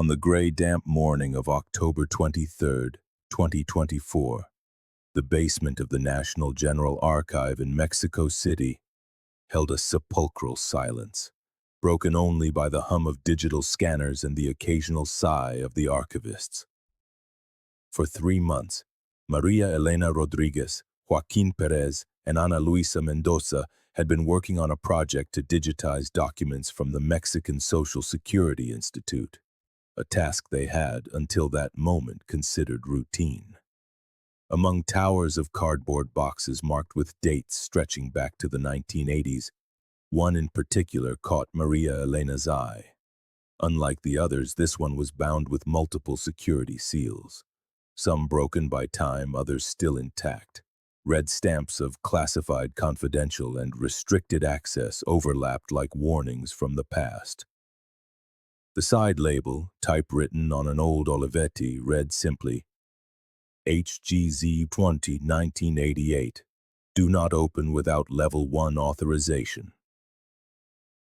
On the gray, damp morning of October 23rd, 2024, the basement of the National General Archive in Mexico City held a sepulchral silence, broken only by the hum of digital scanners and the occasional sigh of the archivists. For 3 months, Maria Elena Rodriguez, Joaquin Perez, and Ana Luisa Mendoza had been working on a project to digitize documents from the Mexican Social Security Institute, a task they had, until that moment, considered routine. Among towers of cardboard boxes marked with dates stretching back to the 1980s, one in particular caught Maria Elena's eye. Unlike the others, this one was bound with multiple security seals, some broken by time, others still intact. Red stamps of classified, confidential, and restricted access overlapped like warnings from the past. The side label, typewritten on an old Olivetti, read simply, HGZ 20, 1988. Do not open without Level 1 authorization.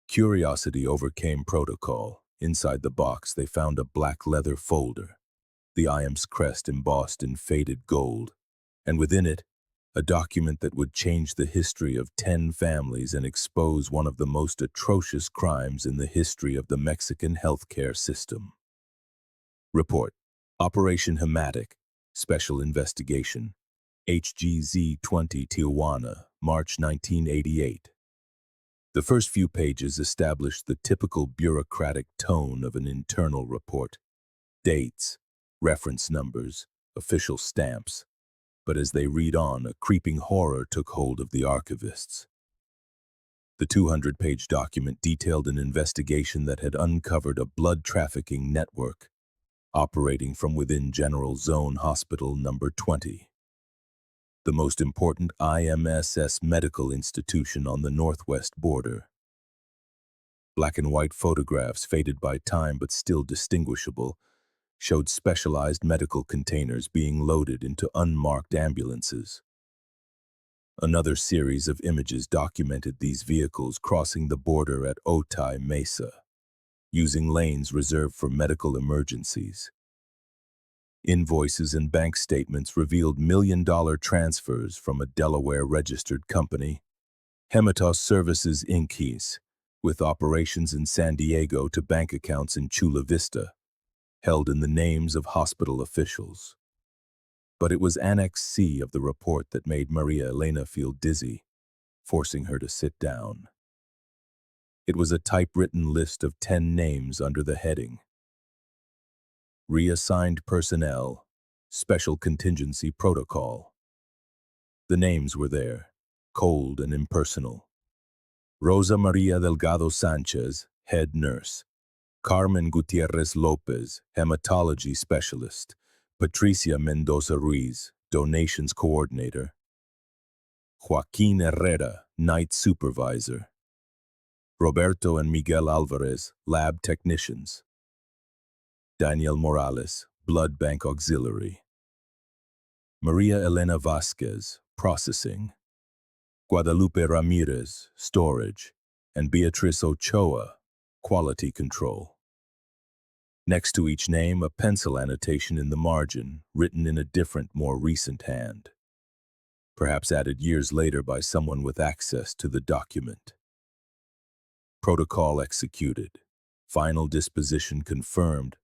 Curiosity overcame protocol. Inside the box, they found a black leather folder, the IMSS crest embossed in faded gold, and within it, a document that would change the history of 10 families and expose one of the most atrocious crimes in the history of the Mexican healthcare system. Report: Operation Hematic, Special Investigation, HGZ 20, Tijuana, March 1988. The first few pages established the typical bureaucratic tone of an internal report: dates, reference numbers, official stamps. But as they read on, a creeping horror took hold of the archivists. The 200-page document detailed an investigation that had uncovered a blood trafficking network operating from within General Zone Hospital Number 20, the most important IMSS medical institution on the northwest border. Black and white photographs, faded by time but still distinguishable, showed specialized medical containers being loaded into unmarked ambulances. Another series of images documented these vehicles crossing the border at Otay Mesa, using lanes reserved for medical emergencies. Invoices and bank statements revealed million-dollar transfers from a Delaware-registered company, Hematos Services Inc., with operations in San Diego, to bank accounts in Chula Vista, held in the names of hospital officials. But it was Annex C of the report that made Maria Elena feel dizzy, forcing her to sit down. It was a typewritten list of 10 names under the heading: Reassigned Personnel, Special Contingency Protocol. The names were there, cold and impersonal. Rosa Maria Delgado Sanchez, Head Nurse; Carmen Gutierrez Lopez, Hematology Specialist; Patricia Mendoza Ruiz, Donations Coordinator; Joaquin Herrera, Night Supervisor; Roberto and Miguel Alvarez, Lab Technicians; Daniel Morales, Blood Bank Auxiliary; Maria Elena Vasquez, Processing; Guadalupe Ramirez, Storage; and Beatriz Ochoa, Quality Control. Next to each name, a pencil annotation in the margin, written in a different, more recent hand, perhaps added years later by someone with access to the document. Protocol executed. Final disposition confirmed.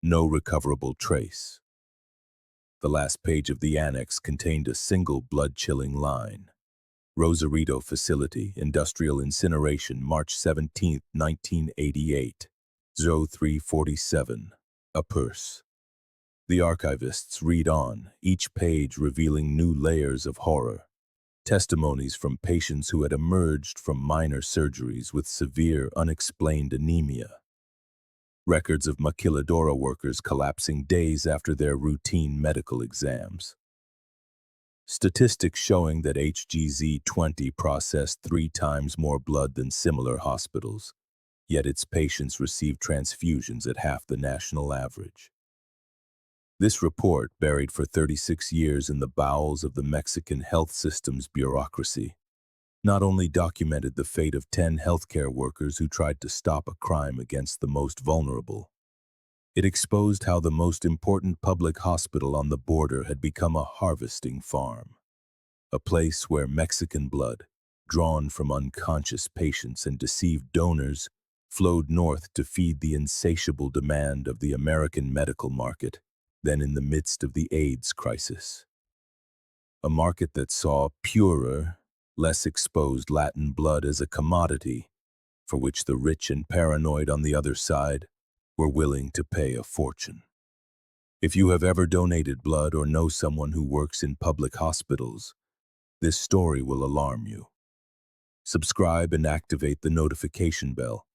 No recoverable trace. The last page of the annex contained a single blood-chilling line: Rosarito Facility, Industrial Incineration, March 17, 1988. 0347. A purse. The archivists read on, each page revealing new layers of horror. Testimonies from patients who had emerged from minor surgeries with severe, unexplained anemia. Records of maquiladora workers collapsing days after their routine medical exams. Statistics showing that HGZ 20 processed 3 times more blood than similar hospitals, yet its patients received transfusions at half the national average. This report, buried for 36 years in the bowels of the Mexican health system's bureaucracy, not only documented the fate of 10 healthcare workers who tried to stop a crime against the most vulnerable, It exposed how the most important public hospital on the border had become a harvesting farm, a place where Mexican blood, drawn from unconscious patients and deceived donors, flowed north to feed the insatiable demand of the American medical market, then in the midst of the AIDS crisis. A market that saw purer, less exposed Latin blood as a commodity, for which the rich and paranoid on the other side were willing to pay a fortune. If you have ever donated blood or know someone who works in public hospitals, this story will alarm you. Subscribe and activate the notification bell,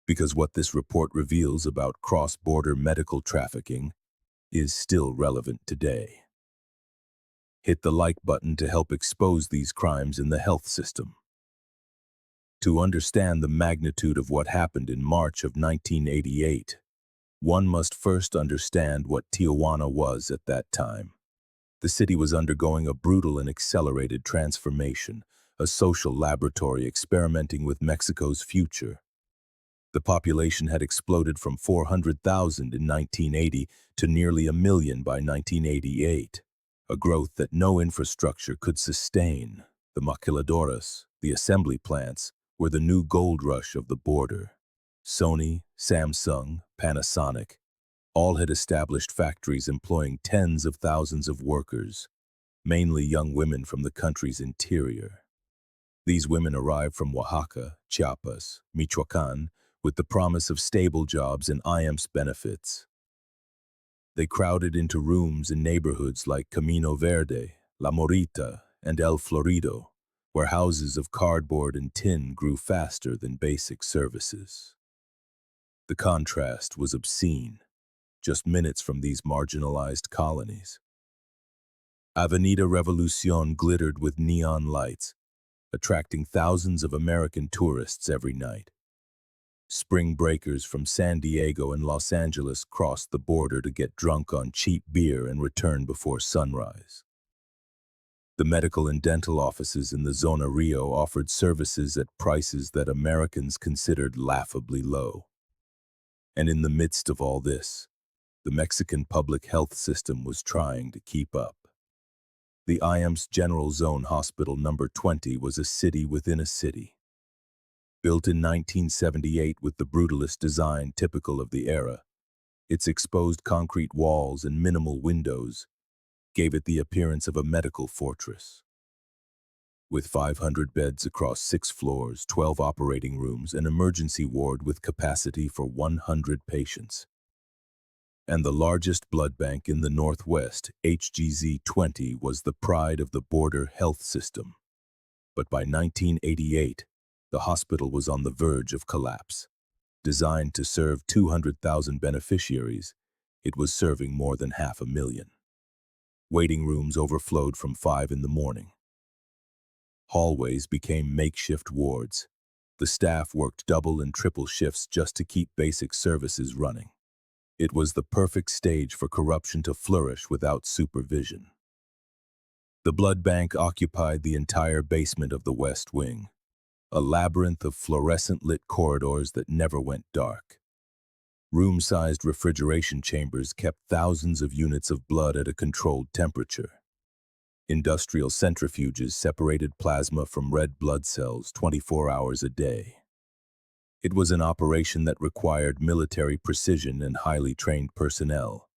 because what this report reveals about cross-border medical trafficking is still relevant today. Hit the like button to help expose these crimes in the health system. To understand the magnitude of what happened in March of 1988, one must first understand what Tijuana was at that time. The city was undergoing a brutal and accelerated transformation, a social laboratory experimenting with Mexico's future. The population had exploded from 400,000 in 1980 to nearly 1 million by 1988, a growth that no infrastructure could sustain. The maquiladoras, the assembly plants, were the new gold rush of the border. Sony, Samsung, Panasonic, all had established factories employing tens of thousands of workers, mainly young women from the country's interior. These women arrived from Oaxaca, Chiapas, Michoacán, with the promise of stable jobs and IMSS benefits. They crowded into rooms in neighborhoods like Camino Verde, La Morita, and El Florido, where houses of cardboard and tin grew faster than basic services. The contrast was obscene, just minutes from these marginalized colonies. Avenida Revolucion glittered with neon lights, attracting thousands of American tourists every night. Spring breakers from San Diego and Los Angeles crossed the border to get drunk on cheap beer and return before sunrise. The medical and dental offices in the Zona Rio offered services at prices that Americans considered laughably low. And in the midst of all this, the Mexican public health system was trying to keep up. The IMSS General Zone Hospital Number 20 was a city within a city. Built in 1978 with the brutalist design typical of the era, its exposed concrete walls and minimal windows gave it the appearance of a medical fortress. With 500 beds across 6 floors, 12 operating rooms, an emergency ward with capacity for 100 patients, and the largest blood bank in the Northwest, HGZ-20 was the pride of the border health system. But by 1988, the hospital was on the verge of collapse. Designed to serve 200,000 beneficiaries, it was serving more than 500,000. Waiting rooms overflowed from 5 in the morning. Hallways became makeshift wards. The staff worked double and triple shifts just to keep basic services running. It was the perfect stage for corruption to flourish without supervision. The blood bank occupied the entire basement of the West Wing, a labyrinth of fluorescent-lit corridors that never went dark. Room-sized refrigeration chambers kept thousands of units of blood at a controlled temperature. Industrial centrifuges separated plasma from red blood cells 24 hours a day. It was an operation that required military precision and highly trained personnel,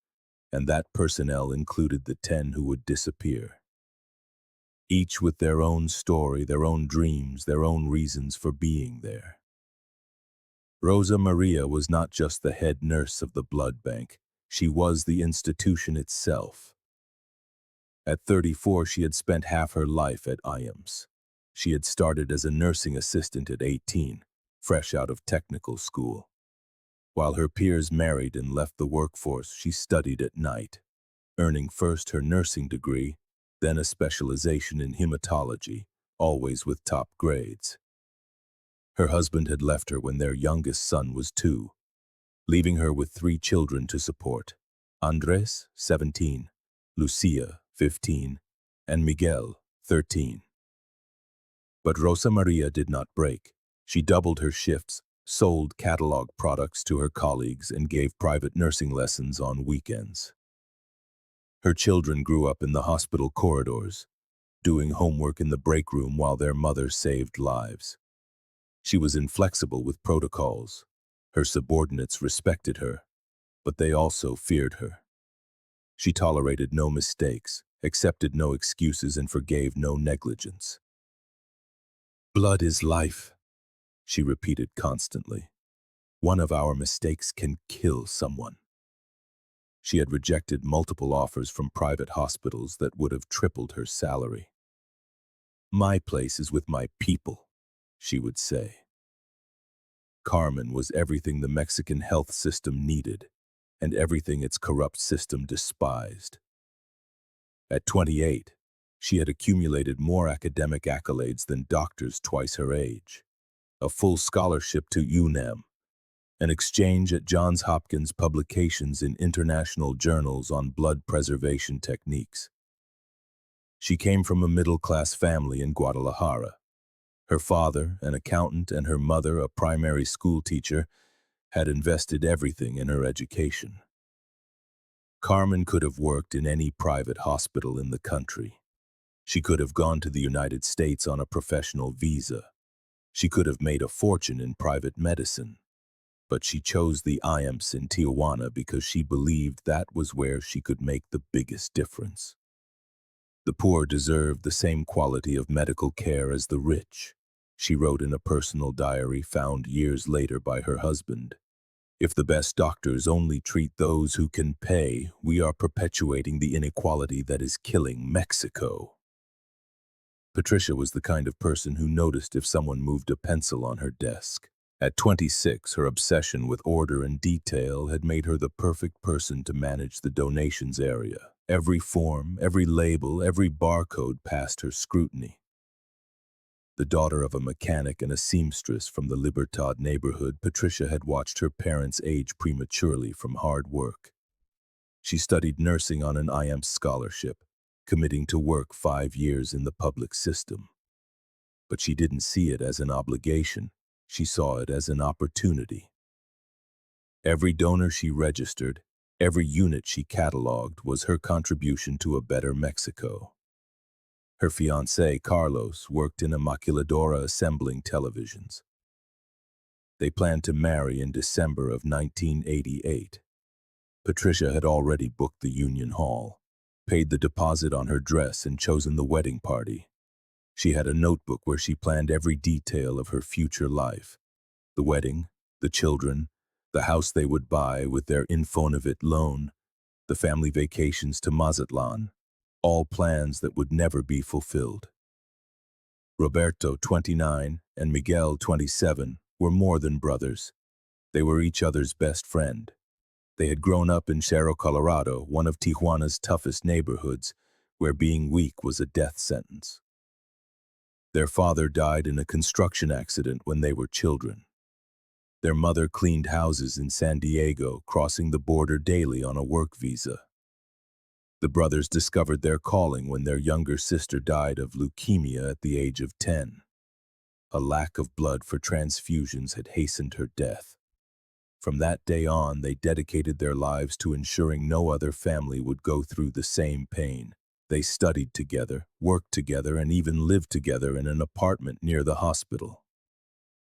and that personnel included the 10 who would disappear. Each with their own story, their own dreams, their own reasons for being there. Rosa Maria was not just the head nurse of the blood bank, she was the institution itself. At 34, she had spent half her life at IMSS. She had started as a nursing assistant at 18, fresh out of technical school. While her peers married and left the workforce, she studied at night, earning first her nursing degree, then a specialization in hematology, always with top grades. Her husband had left her when their youngest son was 2, leaving her with 3 children to support: Andres, 17, Lucia, 15, and Miguel, 13. But Rosa Maria did not break. She doubled her shifts, sold catalog products to her colleagues, and gave private nursing lessons on weekends. Her children grew up in the hospital corridors, doing homework in the break room while their mother saved lives. She was inflexible with protocols. Her subordinates respected her, but they also feared her. She tolerated no mistakes, accepted no excuses, and forgave no negligence. "Blood is life," she repeated constantly. "One of our mistakes can kill someone." She had rejected multiple offers from private hospitals that would have tripled her salary. "My place is with my people," she would say. Carmen was everything the Mexican health system needed, and everything its corrupt system despised. At 28, she had accumulated more academic accolades than doctors twice her age, a full scholarship to UNAM, an exchange at Johns Hopkins, publications in international journals on blood preservation techniques. She came from a middle-class family in Guadalajara. Her father, an accountant, and her mother, a primary school teacher, had invested everything in her education. Carmen could have worked in any private hospital in the country. She could have gone to the United States on a professional visa. She could have made a fortune in private medicine. But she chose the IMSS in Tijuana because she believed that was where she could make the biggest difference. The poor deserved the same quality of medical care as the rich, she wrote in a personal diary found years later by her husband. If the best doctors only treat those who can pay, we are perpetuating the inequality that is killing Mexico. Patricia was the kind of person who noticed if someone moved a pencil on her desk. At 26, her obsession with order and detail had made her the perfect person to manage the donations area. Every form, every label, every barcode passed her scrutiny. The daughter of a mechanic and a seamstress from the Libertad neighborhood, Patricia had watched her parents age prematurely from hard work. She studied nursing on an IMSS scholarship, committing to work 5 years in the public system. But she didn't see it as an obligation. She saw it as an opportunity. Every donor she registered, every unit she cataloged was her contribution to a better Mexico. Her fiancé, Carlos, worked in a maquiladora assembling televisions. They planned to marry in December of 1988. Patricia had already booked the Union Hall, paid the deposit on her dress, and chosen the wedding party. She had a notebook where she planned every detail of her future life. The wedding, the children, the house they would buy with their Infonavit loan, the family vacations to Mazatlan, all plans that would never be fulfilled. Roberto, 29, and Miguel, 27, were more than brothers. They were each other's best friend. They had grown up in Cerro Colorado, one of Tijuana's toughest neighborhoods, where being weak was a death sentence. Their father died in a construction accident when they were children. Their mother cleaned houses in San Diego, crossing the border daily on a work visa. The brothers discovered their calling when their younger sister died of leukemia at the age of 10. A lack of blood for transfusions had hastened her death. From that day on, they dedicated their lives to ensuring no other family would go through the same pain. They studied together, worked together, and even lived together in an apartment near the hospital.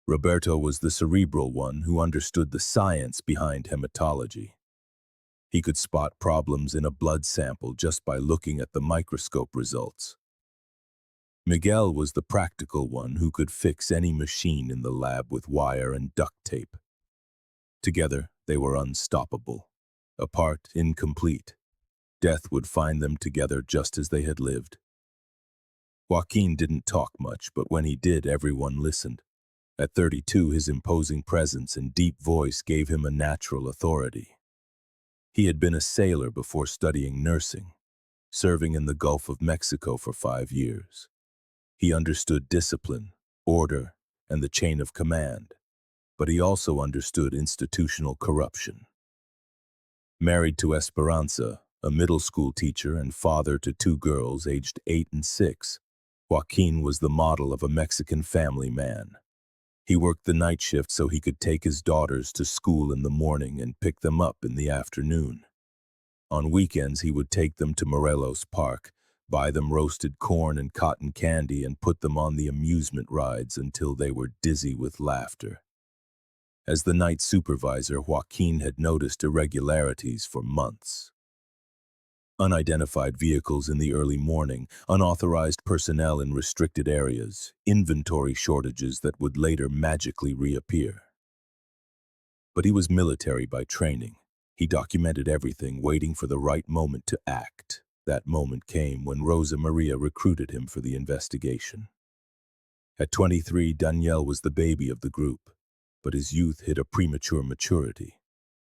Roberto was the cerebral one who understood the science behind hematology. He could spot problems in a blood sample just by looking at the microscope results. Miguel was the practical one who could fix any machine in the lab with wire and duct tape. Together, they were unstoppable. Apart, incomplete. Death would find them together just as they had lived. Joaquin didn't talk much, but when he did, everyone listened. At 32, his imposing presence and deep voice gave him a natural authority. He had been a sailor before studying nursing, serving in the Gulf of Mexico for 5 years. He understood discipline, order, and the chain of command, but he also understood institutional corruption. Married to Esperanza, a middle school teacher and father to 2 girls aged 8 and 6, Joaquin was the model of a Mexican family man. He worked the night shift so he could take his daughters to school in the morning and pick them up in the afternoon. On weekends, he would take them to Morelos Park, buy them roasted corn and cotton candy, and put them on the amusement rides until they were dizzy with laughter. As the night supervisor, Joaquin had noticed irregularities for months. Unidentified vehicles in the early morning, unauthorized personnel in restricted areas, inventory shortages that would later magically reappear. But he was military by training. He documented everything, waiting for the right moment to act. That moment came when Rosa Maria recruited him for the investigation. At 23, Daniel was the baby of the group, but his youth hit a premature maturity.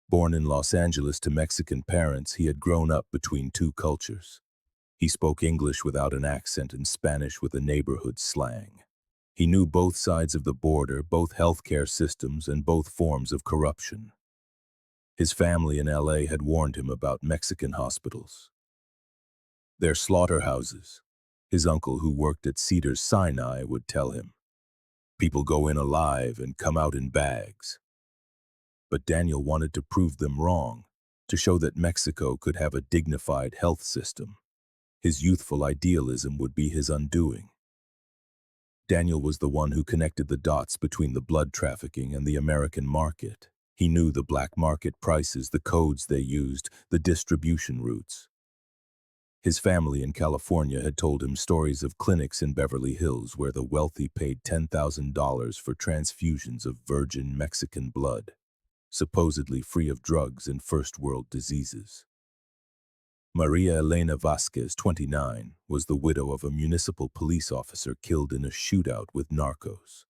Born in Los Angeles to Mexican parents, he had grown up between two cultures. He spoke English without an accent and Spanish with a neighborhood slang. He knew both sides of the border, both healthcare systems, and both forms of corruption. His family in LA had warned him about Mexican hospitals. Their slaughterhouses. His uncle, who worked at Cedars-Sinai, would tell him, "People go in alive and come out in bags." But Daniel wanted to prove them wrong, to show that Mexico could have a dignified health system. His youthful idealism would be his undoing. Daniel was the one who connected the dots between the blood trafficking and the American market. He knew the black market prices, the codes they used, the distribution routes. His family in California had told him stories of clinics in Beverly Hills where the wealthy paid $10,000 for transfusions of virgin Mexican blood, supposedly free of drugs and first-world diseases. Maria Elena Vasquez, 29, was the widow of a municipal police officer killed in a shootout with narcos.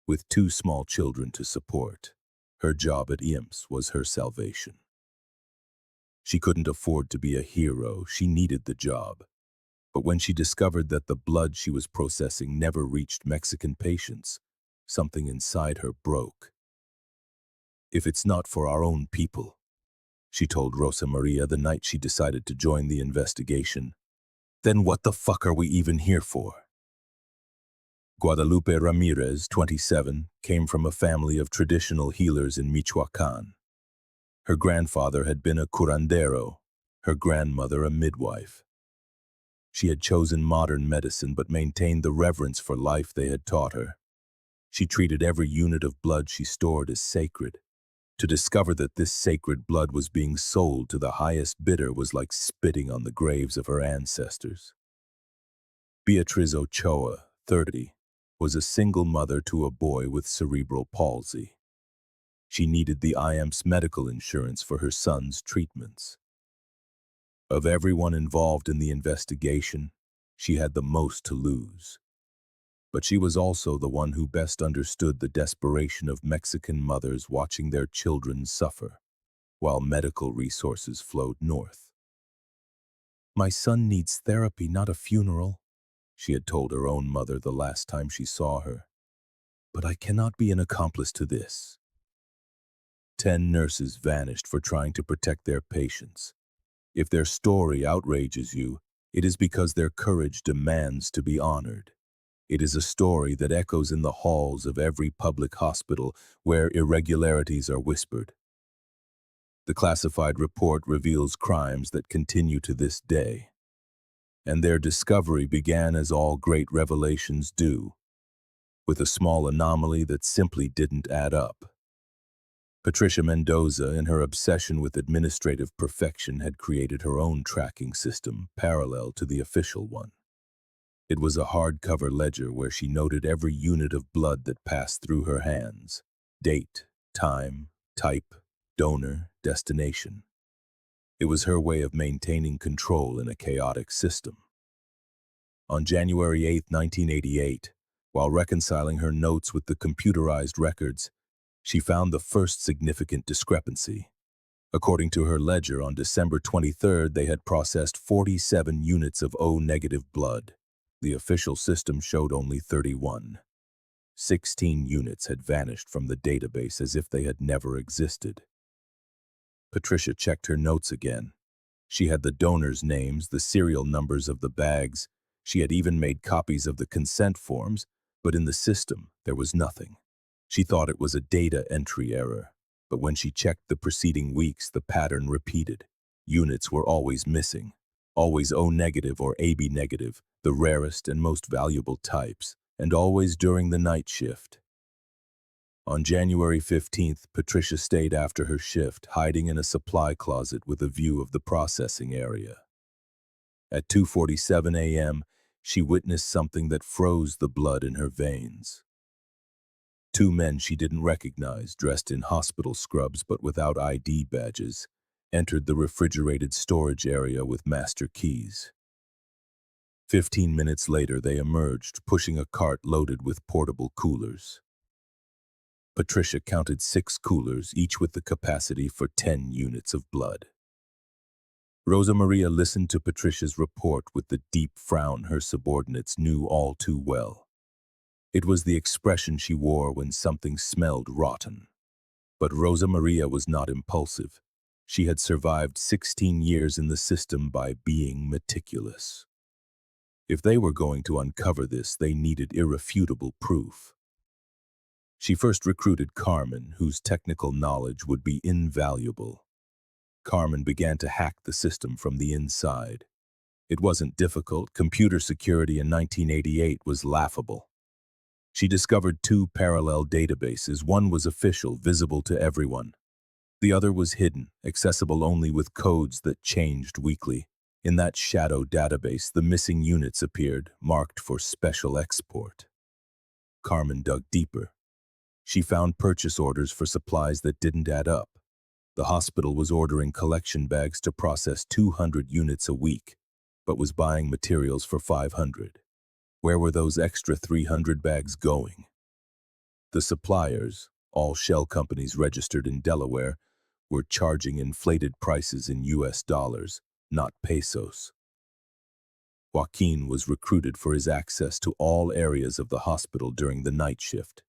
With two small children to support, her job at IMSS was her salvation. She couldn't afford to be a hero, she needed the job. But when she discovered that the blood she was processing never reached Mexican patients, something inside her broke. "If it's not for our own people," she told Rosa Maria the night she decided to join the investigation, "then what the fuck are we even here for?" Guadalupe Ramirez, 27, came from a family of traditional healers in Michoacán. Her grandfather had been a curandero, her grandmother a midwife. She had chosen modern medicine but maintained the reverence for life they had taught her. She treated every unit of blood she stored as sacred. To discover that this sacred blood was being sold to the highest bidder was like spitting on the graves of her ancestors. Beatriz Ochoa, 30, was a single mother to a boy with cerebral palsy. She needed the IMSS medical insurance for her son's treatments. Of everyone involved in the investigation, she had the most to lose. But she was also the one who best understood the desperation of Mexican mothers watching their children suffer, while medical resources flowed north. "My son needs therapy, not a funeral," she had told her own mother the last time she saw her. "But I cannot be an accomplice to this." 10 nurses vanished for trying to protect their patients. If their story outrages you, it is because their courage demands to be honored. It is a story that echoes in the halls of every public hospital where irregularities are whispered. The classified report reveals crimes that continue to this day. And their discovery began as all great revelations do, with a small anomaly that simply didn't add up. Patricia Mendoza, in her obsession with administrative perfection, had created her own tracking system parallel to the official one. It was a hardcover ledger where she noted every unit of blood that passed through her hands: date, time, type, donor, destination. It was her way of maintaining control in a chaotic system. On January 8, 1988, while reconciling her notes with the computerized records, she found the first significant discrepancy. According to her ledger, on December 23rd, they had processed 47 units of O-negative blood. The official system showed only 31. 16 units had vanished from the database as if they had never existed. Patricia checked her notes again. She had the donors' names, the serial numbers of the bags. She had even made copies of the consent forms, but in the system there was nothing. She thought it was a data entry error, but when she checked the preceding weeks, the pattern repeated. Units were always missing, always O negative or AB negative, the rarest and most valuable types, and always during the night shift. On January 15th, Patricia stayed after her shift, hiding in a supply closet with a view of the processing area. At 2:47 a.m., she witnessed something that froze the blood in her veins. Two men she didn't recognize, dressed in hospital scrubs but without ID badges, entered the refrigerated storage area with master keys. 15 minutes later, they emerged, pushing a cart loaded with portable coolers. Patricia counted 6 coolers, each with the capacity for 10 units of blood. Rosa Maria listened to Patricia's report with the deep frown her subordinates knew all too well. It was the expression she wore when something smelled rotten. But Rosa Maria was not impulsive. She had survived 16 years in the system by being meticulous. If they were going to uncover this, they needed irrefutable proof. She first recruited Carmen, whose technical knowledge would be invaluable. Carmen began to hack the system from the inside. It wasn't difficult. Computer security in 1988 was laughable. She discovered 2 parallel databases. One was official, visible to everyone. The other was hidden, accessible only with codes that changed weekly. In that shadow database, the missing units appeared, marked for special export. Carmen dug deeper. She found purchase orders for supplies that didn't add up. The hospital was ordering collection bags to process 200 units a week, but was buying materials for 500. Where were those extra 300 bags going? The suppliers, all shell companies registered in Delaware, were charging inflated prices in US dollars, not pesos. Joaquin was recruited for his access to all areas of the hospital during the night shift.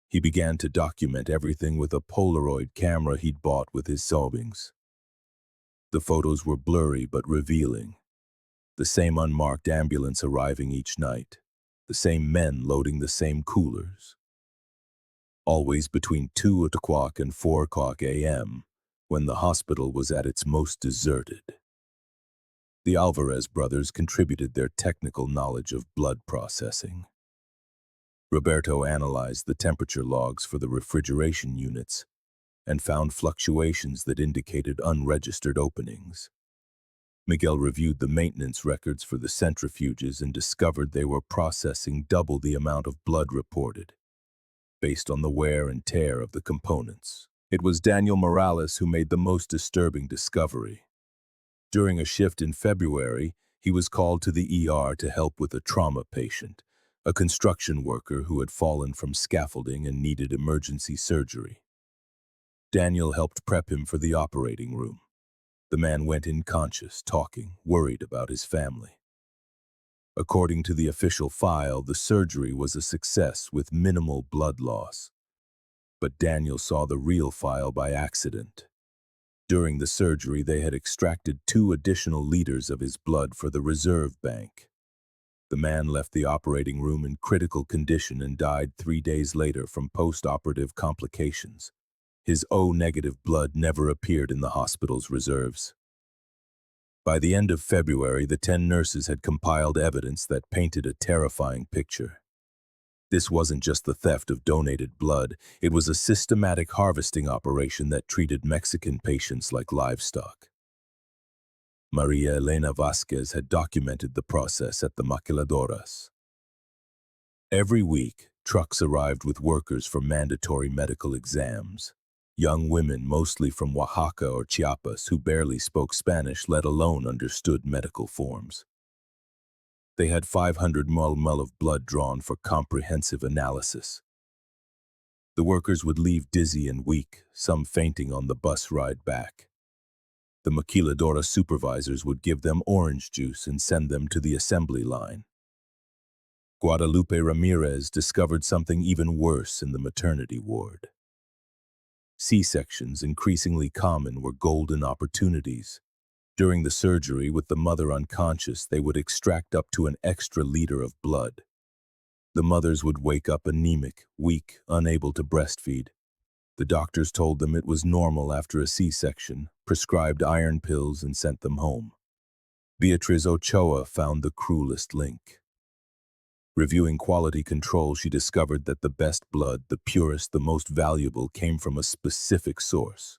He began to document everything with a Polaroid camera he'd bought with his savings. The photos were blurry but revealing. The same unmarked ambulance arriving each night, the same men loading the same coolers. Always between 2 o'clock and 4 o'clock a.m., when the hospital was at its most deserted. The Alvarez brothers contributed their technical knowledge of blood processing. Roberto analyzed the temperature logs for the refrigeration units and found fluctuations that indicated unregistered openings. Miguel reviewed the maintenance records for the centrifuges and discovered they were processing double the amount of blood reported, based on the wear and tear of the components. It was Daniel Morales who made the most disturbing discovery. During a shift in February, he was called to the ER to help with a trauma patient, a construction worker who had fallen from scaffolding and needed emergency surgery. Daniel helped prep him for the operating room. The man went unconscious, talking, worried about his family. According to the official file, the surgery was a success with minimal blood loss. But Daniel saw the real file by accident. During the surgery, they had extracted 2 additional liters of his blood for the reserve bank. The man left the operating room in critical condition and died 3 days later from post-operative complications. His O-negative blood never appeared in the hospital's reserves. By the end of February, the 10 nurses had compiled evidence that painted a terrifying picture. This wasn't just the theft of donated blood, it was a systematic harvesting operation that treated Mexican patients like livestock. Maria Elena Vasquez had documented the process at the maquiladoras. Every week, trucks arrived with workers for mandatory medical exams. Young women, mostly from Oaxaca or Chiapas, who barely spoke Spanish, let alone understood medical forms. They had 500 ml of blood drawn for comprehensive analysis. The workers would leave dizzy and weak, some fainting on the bus ride back. The maquiladora supervisors would give them orange juice and send them to the assembly line. Guadalupe Ramirez discovered something even worse in the maternity ward. C-sections, increasingly common, were golden opportunities. During the surgery, with the mother unconscious, they would extract up to an extra liter of blood. The mothers would wake up anemic, weak, unable to breastfeed. The doctors told them it was normal after a C-section, prescribed iron pills, and sent them home. Beatriz Ochoa found the cruelest link. Reviewing quality control, she discovered that the best blood, the purest, the most valuable, came from a specific source: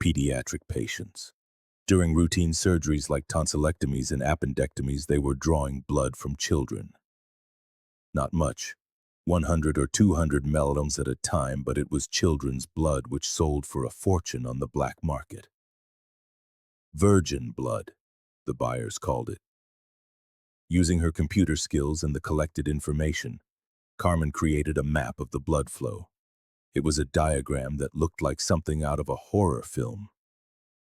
pediatric patients. During routine surgeries like tonsillectomies and appendectomies, they were drawing blood from children. Not much, 100 or 200 milliliters at a time, but it was children's blood which sold for a fortune on the black market. Virgin blood, the buyers called it. Using her computer skills and the collected information, Carmen created a map of the blood flow. It was a diagram that looked like something out of a horror film.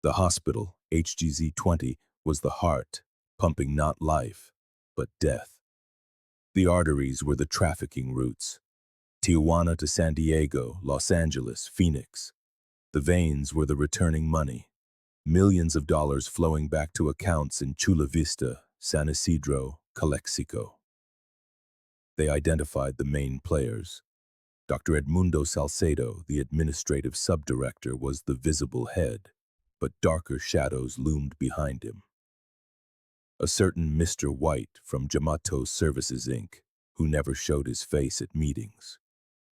The hospital, HGZ-20, was the heart, pumping not life, but death. The arteries were the trafficking routes: Tijuana to San Diego, Los Angeles, Phoenix. The veins were the returning money, millions of dollars flowing back to accounts in Chula Vista, San Isidro, Calexico. They identified the main players. Dr. Edmundo Salcedo, the administrative subdirector, was the visible head, but darker shadows loomed behind him. A certain Mr. White from Jamato Services, Inc., who never showed his face at meetings.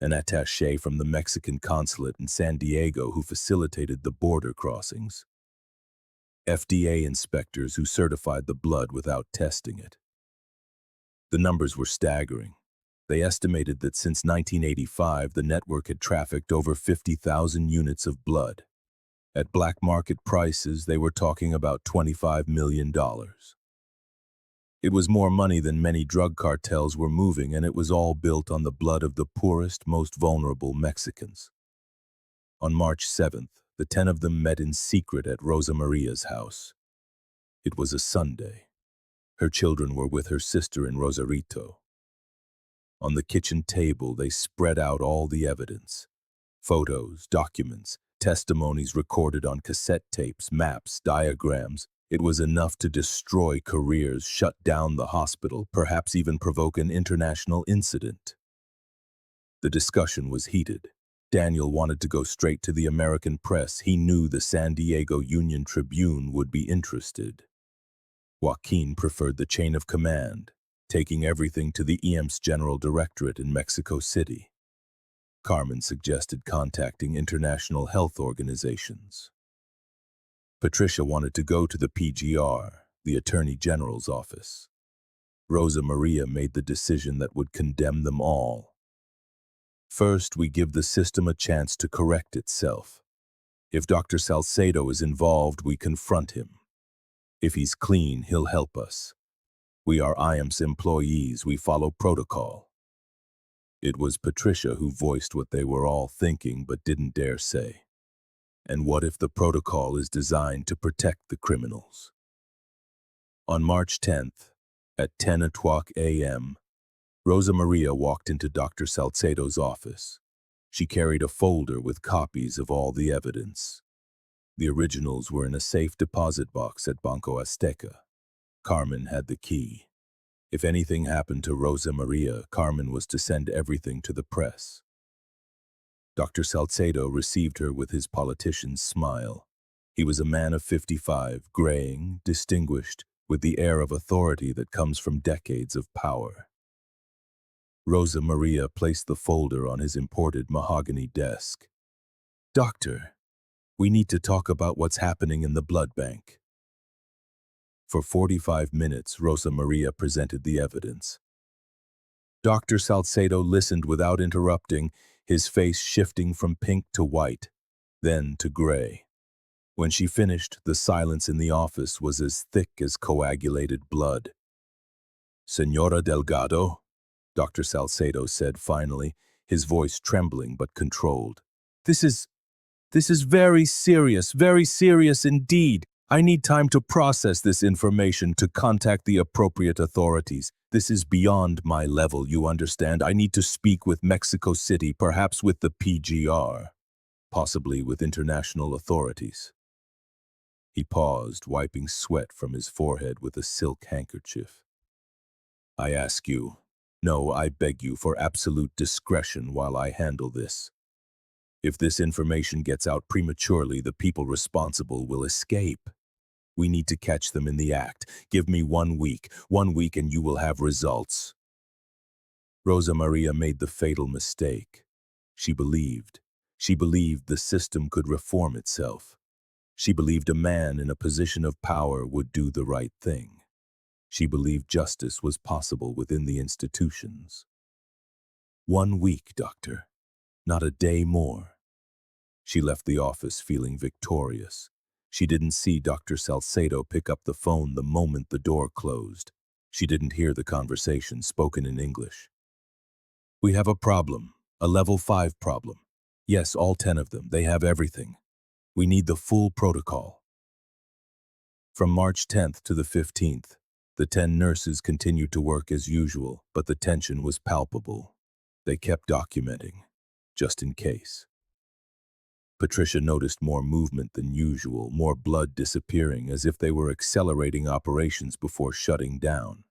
An attaché from the Mexican consulate in San Diego who facilitated the border crossings. FDA inspectors who certified the blood without testing it. The numbers were staggering. They estimated that since 1985, the network had trafficked over 50,000 units of blood. At black market prices, they were talking about $25 million. It was more money than many drug cartels were moving, and it was all built on the blood of the poorest, most vulnerable Mexicans. On March 7th, the 10 of them met in secret at Rosa Maria's house. It was a Sunday. Her children were with her sister in Rosarito. On the kitchen table, they spread out all the evidence: photos, documents, testimonies recorded on cassette tapes, maps, diagrams. It was enough to destroy careers, shut down the hospital, perhaps even provoke an international incident. The discussion was heated. Daniel wanted to go straight to the American press. He knew the San Diego Union Tribune would be interested. Joaquin preferred the chain of command, taking everything to the IMSS General Directorate in Mexico City. Carmen suggested contacting international health organizations. Patricia wanted to go to the PGR, the Attorney General's office. Rosa Maria made the decision that would condemn them all. First, we give the system a chance to correct itself. If Dr. Salcedo is involved, we confront him. If he's clean, he'll help us. We are IMSS employees, we follow protocol. It was Patricia who voiced what they were all thinking but didn't dare say. And what if the protocol is designed to protect the criminals? On March 10th, at 10:00 a.m., Rosa Maria walked into Dr. Salcedo's office. She carried a folder with copies of all the evidence. The originals were in a safe deposit box at Banco Azteca. Carmen had the key. If anything happened to Rosa Maria, Carmen was to send everything to the press. Dr. Salcedo received her with his politician's smile. He was a man of 55, graying, distinguished, with the air of authority that comes from decades of power. Rosa Maria placed the folder on his imported mahogany desk. "Doctor, we need to talk about what's happening in the blood bank." For 45 minutes, Rosa Maria presented the evidence. Dr. Salcedo listened without interrupting, his face shifting from pink to white, then to gray. When she finished, the silence in the office was as thick as coagulated blood. "Señora Delgado," Dr. Salcedo said finally, his voice trembling but controlled. This is very serious indeed. I need time to process this information, to contact the appropriate authorities. This is beyond my level, you understand. I need to speak with Mexico City, perhaps with the PGR, possibly with international authorities. He paused, wiping sweat from his forehead with a silk handkerchief. "I ask you, No, I beg you for absolute discretion while I handle this. If this information gets out prematurely, the people responsible will escape. We need to catch them in the act. Give me 1 week. 1 week and you will have results. Rosa Maria made the fatal mistake. She believed. She believed the system could reform itself. She believed a man in a position of power would do the right thing. She believed justice was possible within the institutions. 1 week, doctor. Not a day more. She left the office feeling victorious. She didn't see Dr. Salcedo pick up the phone the moment the door closed. She didn't hear the conversation spoken in English. We have a problem, a level 5 problem. Yes, all 10 of them, they have everything. We need the full protocol. From March 10th to the 15th, the 10 nurses continued to work as usual, but the tension was palpable. They kept documenting, just in case. Patricia noticed more movement than usual, more blood disappearing, as if they were accelerating operations before shutting down.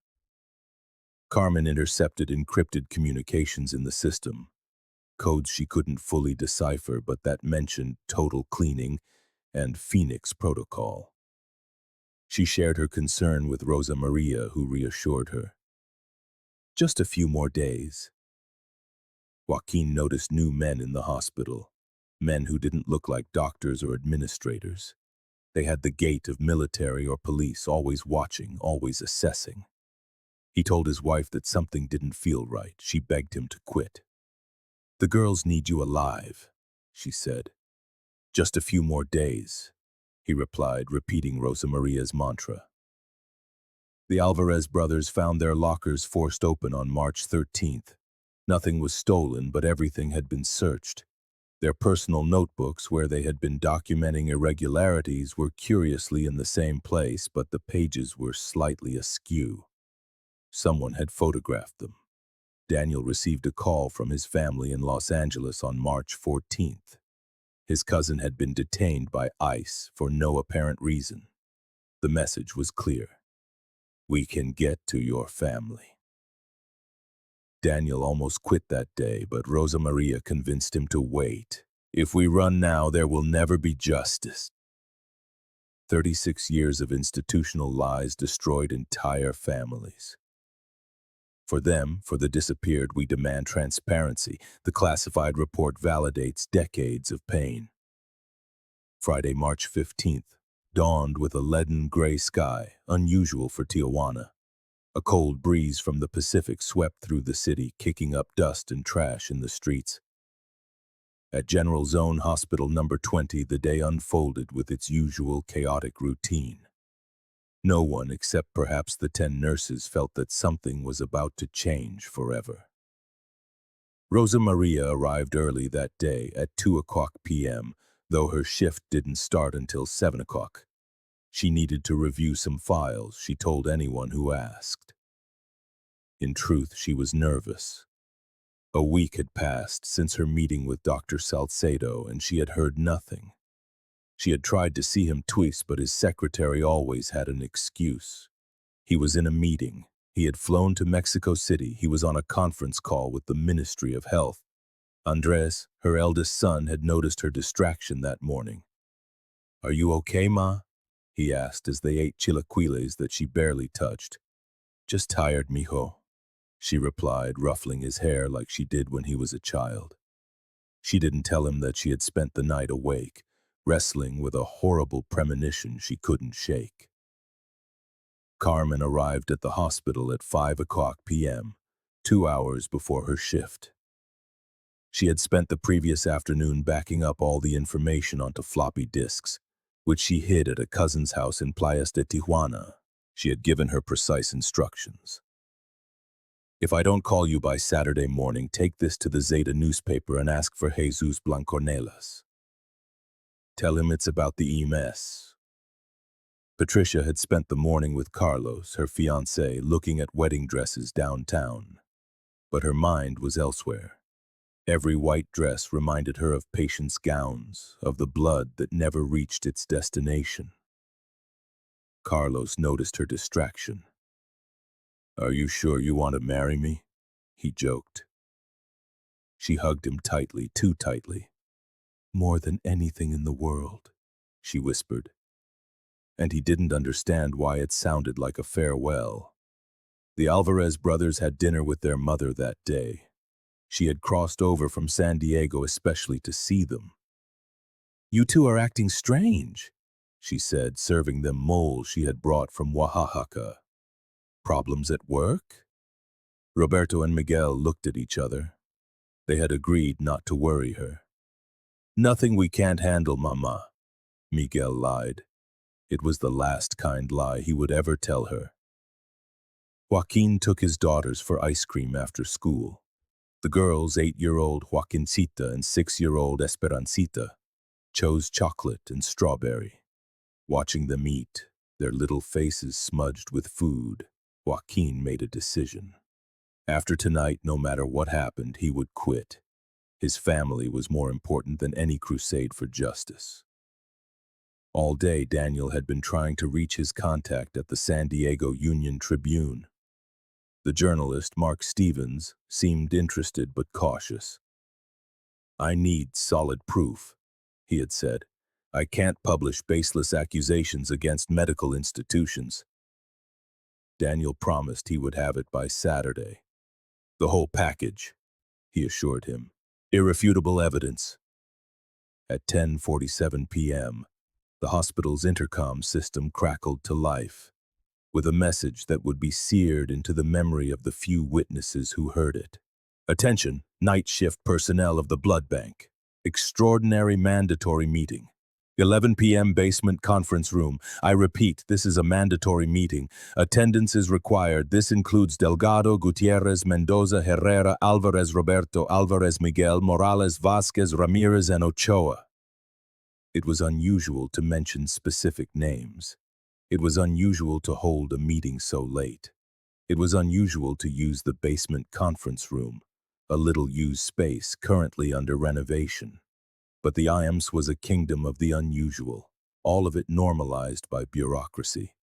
Carmen intercepted encrypted communications in the system, codes she couldn't fully decipher but that mentioned total cleaning and Phoenix protocol. She shared her concern with Rosa Maria, who reassured her. Just a few more days. Joaquin noticed new men in the hospital, men who didn't look like doctors or administrators. They had the gait of military or police, always watching, always assessing. He told his wife that something didn't feel right. She begged him to quit. The girls need you alive, she said. Just a few more days, he replied, repeating Rosa Maria's mantra. The Alvarez brothers found their lockers forced open on March 13th. Nothing was stolen, but everything had been searched. Their personal notebooks, where they had been documenting irregularities, were curiously in the same place, but the pages were slightly askew. Someone had photographed them. Daniel received a call from his family in Los Angeles on March 14th. His cousin had been detained by ICE for no apparent reason. The message was clear. We can get to your family. Daniel almost quit that day, but Rosa Maria convinced him to wait. If we run now, there will never be justice. 36 years of institutional lies destroyed entire families. For them, for the disappeared, we demand transparency. The classified report validates decades of pain. Friday, March 15th, dawned with a leaden gray sky, unusual for Tijuana. A cold breeze from the Pacific swept through the city, kicking up dust and trash in the streets. At General Zone Hospital number 20, the day unfolded with its usual chaotic routine. No one, except perhaps the 10 nurses, felt that something was about to change forever. Rosa Maria arrived early that day at 2:00 p.m., though her shift didn't start until 7 o'clock. She needed to review some files, she told anyone who asked. In truth, she was nervous. A week had passed since her meeting with Dr. Salcedo, and she had heard nothing. She had tried to see him twice, but his secretary always had an excuse. He was in a meeting. He had flown to Mexico City. He was on a conference call with the Ministry of Health. Andres, her eldest son, had noticed her distraction that morning. Are you okay, Ma? He asked as they ate chilaquiles that she barely touched. Just tired, mijo, she replied, ruffling his hair like she did when he was a child. She didn't tell him that she had spent the night awake, wrestling with a horrible premonition she couldn't shake. Carmen arrived at the hospital at 5:00 p.m., 2 hours before her shift. She had spent the previous afternoon backing up all the information onto floppy disks, which she hid at a cousin's house in Playas de Tijuana. She had given her precise instructions. If I don't call you by Saturday morning, take this to the Zeta newspaper and ask for Jesus Blancornelas. Tell him it's about the IMSS. Patricia had spent the morning with Carlos, her fiancé, looking at wedding dresses downtown. But her mind was elsewhere. Every white dress reminded her of patients' gowns, of the blood that never reached its destination. Carlos noticed her distraction. Are you sure you want to marry me? he joked. She hugged him tightly, too tightly. More than anything in the world, she whispered. And he didn't understand why it sounded like a farewell. The Alvarez brothers had dinner with their mother that day. She had crossed over from San Diego especially to see them. "You two are acting strange," she said, serving them mole she had brought from Oaxaca. "Problems at work?" Roberto and Miguel looked at each other. They had agreed not to worry her. "Nothing we can't handle, Mama," Miguel lied. It was the last kind lie he would ever tell her. Joaquin took his daughters for ice cream after school. The girls, 8-year-old Joaquincita and 6-year-old Esperancita, chose chocolate and strawberry. Watching them eat, their little faces smudged with food, Joaquin made a decision. After tonight, no matter what happened, he would quit. His family was more important than any crusade for justice. All day, Daniel had been trying to reach his contact at the San Diego Union Tribune. The journalist, Mark Stevens, seemed interested but cautious. "I need solid proof," he had said. "I can't publish baseless accusations against medical institutions." Daniel promised he would have it by Saturday. "The whole package," he assured him. "Irrefutable evidence." At 10:47 p.m., the hospital's intercom system crackled to life, with a message that would be seared into the memory of the few witnesses who heard it. "Attention, night shift personnel of the blood bank. Extraordinary mandatory meeting. 11 p.m. basement conference room. I repeat, this is a mandatory meeting. Attendance is required. This includes Delgado, Gutierrez, Mendoza, Herrera, Alvarez, Roberto, Alvarez, Miguel, Morales, Vasquez, Ramirez, and Ochoa." It was unusual to mention specific names. It was unusual to hold a meeting so late. It was unusual to use the basement conference room, a little used space currently under renovation. But the IMSS was a kingdom of the unusual, all of it normalized by bureaucracy.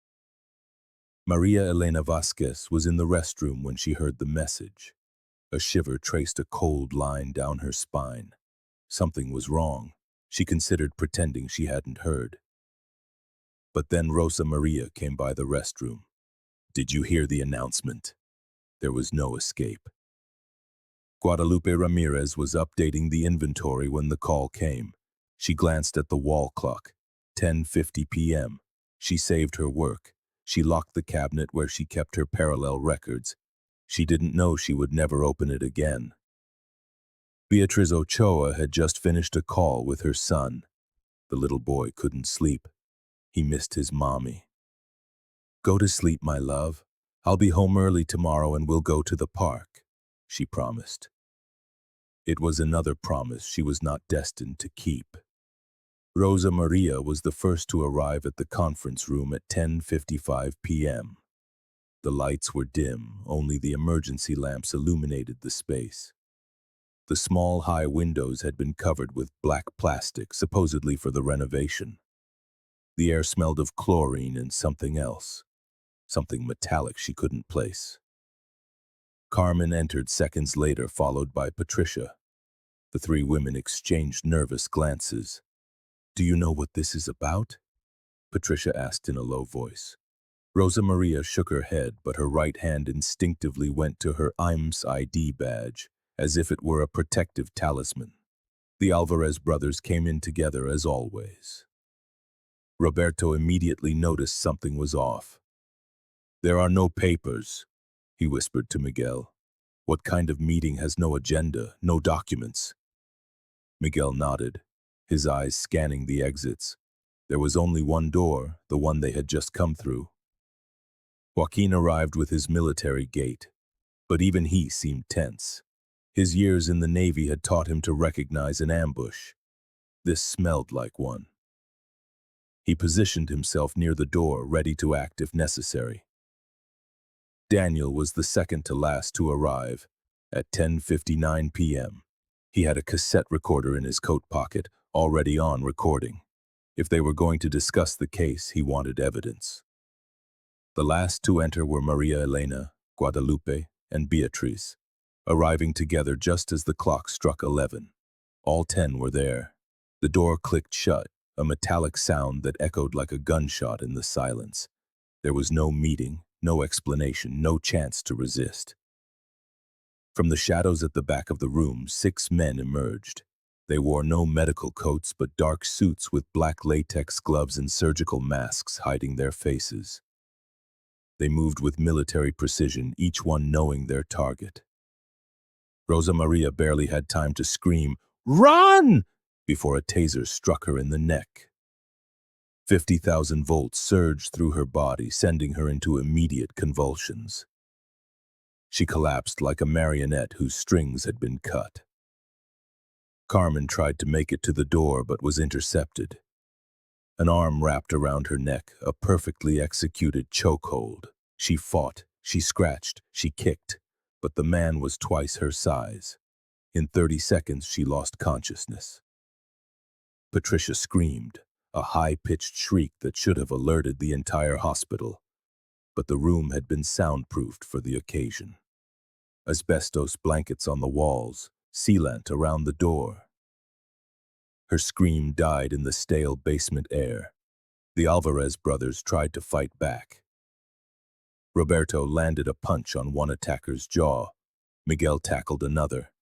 Maria Elena Vasquez was in the restroom when she heard the message. A shiver traced a cold line down her spine. Something was wrong. She considered pretending she hadn't heard. But then Rosa Maria came by the restroom. "Did you hear the announcement?" There was no escape. Guadalupe Ramirez was updating the inventory when the call came. She glanced at the wall clock. 10:50 p.m. She saved her work. She locked the cabinet where she kept her parallel records. She didn't know she would never open it again. Beatriz Ochoa had just finished a call with her son. The little boy couldn't sleep. He missed his mommy. "Go to sleep, my love. I'll be home early tomorrow and we'll go to the park," she promised. It was another promise she was not destined to keep. Rosa Maria was the first to arrive at the conference room at 10:55 p.m. The lights were dim, only the emergency lamps illuminated the space. The small, high windows had been covered with black plastic, supposedly for the renovation. The air smelled of chlorine and something else, something metallic she couldn't place. Carmen entered seconds later, followed by Patricia. The three women exchanged nervous glances. "Do you know what this is about?" Patricia asked in a low voice. Rosa Maria shook her head, but her right hand instinctively went to her IMSS ID badge, as if it were a protective talisman. The Alvarez brothers came in together as always. Roberto immediately noticed something was off. "There are no papers," he whispered to Miguel. "What kind of meeting has no agenda, no documents?" Miguel nodded, his eyes scanning the exits. There was only one door, the one they had just come through. Joaquin arrived with his military gait, but even he seemed tense. His years in the Navy had taught him to recognize an ambush. This smelled like one. He positioned himself near the door, ready to act if necessary. Daniel was the second to last to arrive, at 10:59 p.m. He had a cassette recorder in his coat pocket, already on recording. If they were going to discuss the case, he wanted evidence. The last to enter were Maria Elena, Guadalupe, and Beatriz. arriving together just as the clock struck 11. All 10 were there. The door clicked shut, a metallic sound that echoed like a gunshot in the silence. There was no meeting, no explanation, no chance to resist. From the shadows at the back of the room, 6 men emerged. They wore no medical coats but dark suits with black latex gloves and surgical masks hiding their faces. They moved with military precision, each one knowing their target. Rosa Maria barely had time to scream, "Run!" before a taser struck her in the neck. 50,000 volts surged through her body, sending her into immediate convulsions. She collapsed like a marionette whose strings had been cut. Carmen tried to make it to the door but was intercepted. An arm wrapped around her neck, a perfectly executed chokehold. She fought, she scratched, she kicked, but the man was twice her size. In 30 seconds, she lost consciousness. Patricia screamed, a high-pitched shriek that should have alerted the entire hospital. But the room had been soundproofed for the occasion. Asbestos blankets on the walls, sealant around the door. Her scream died in the stale basement air. The Alvarez brothers tried to fight back. Roberto landed a punch on one attacker's jaw. Miguel tackled another.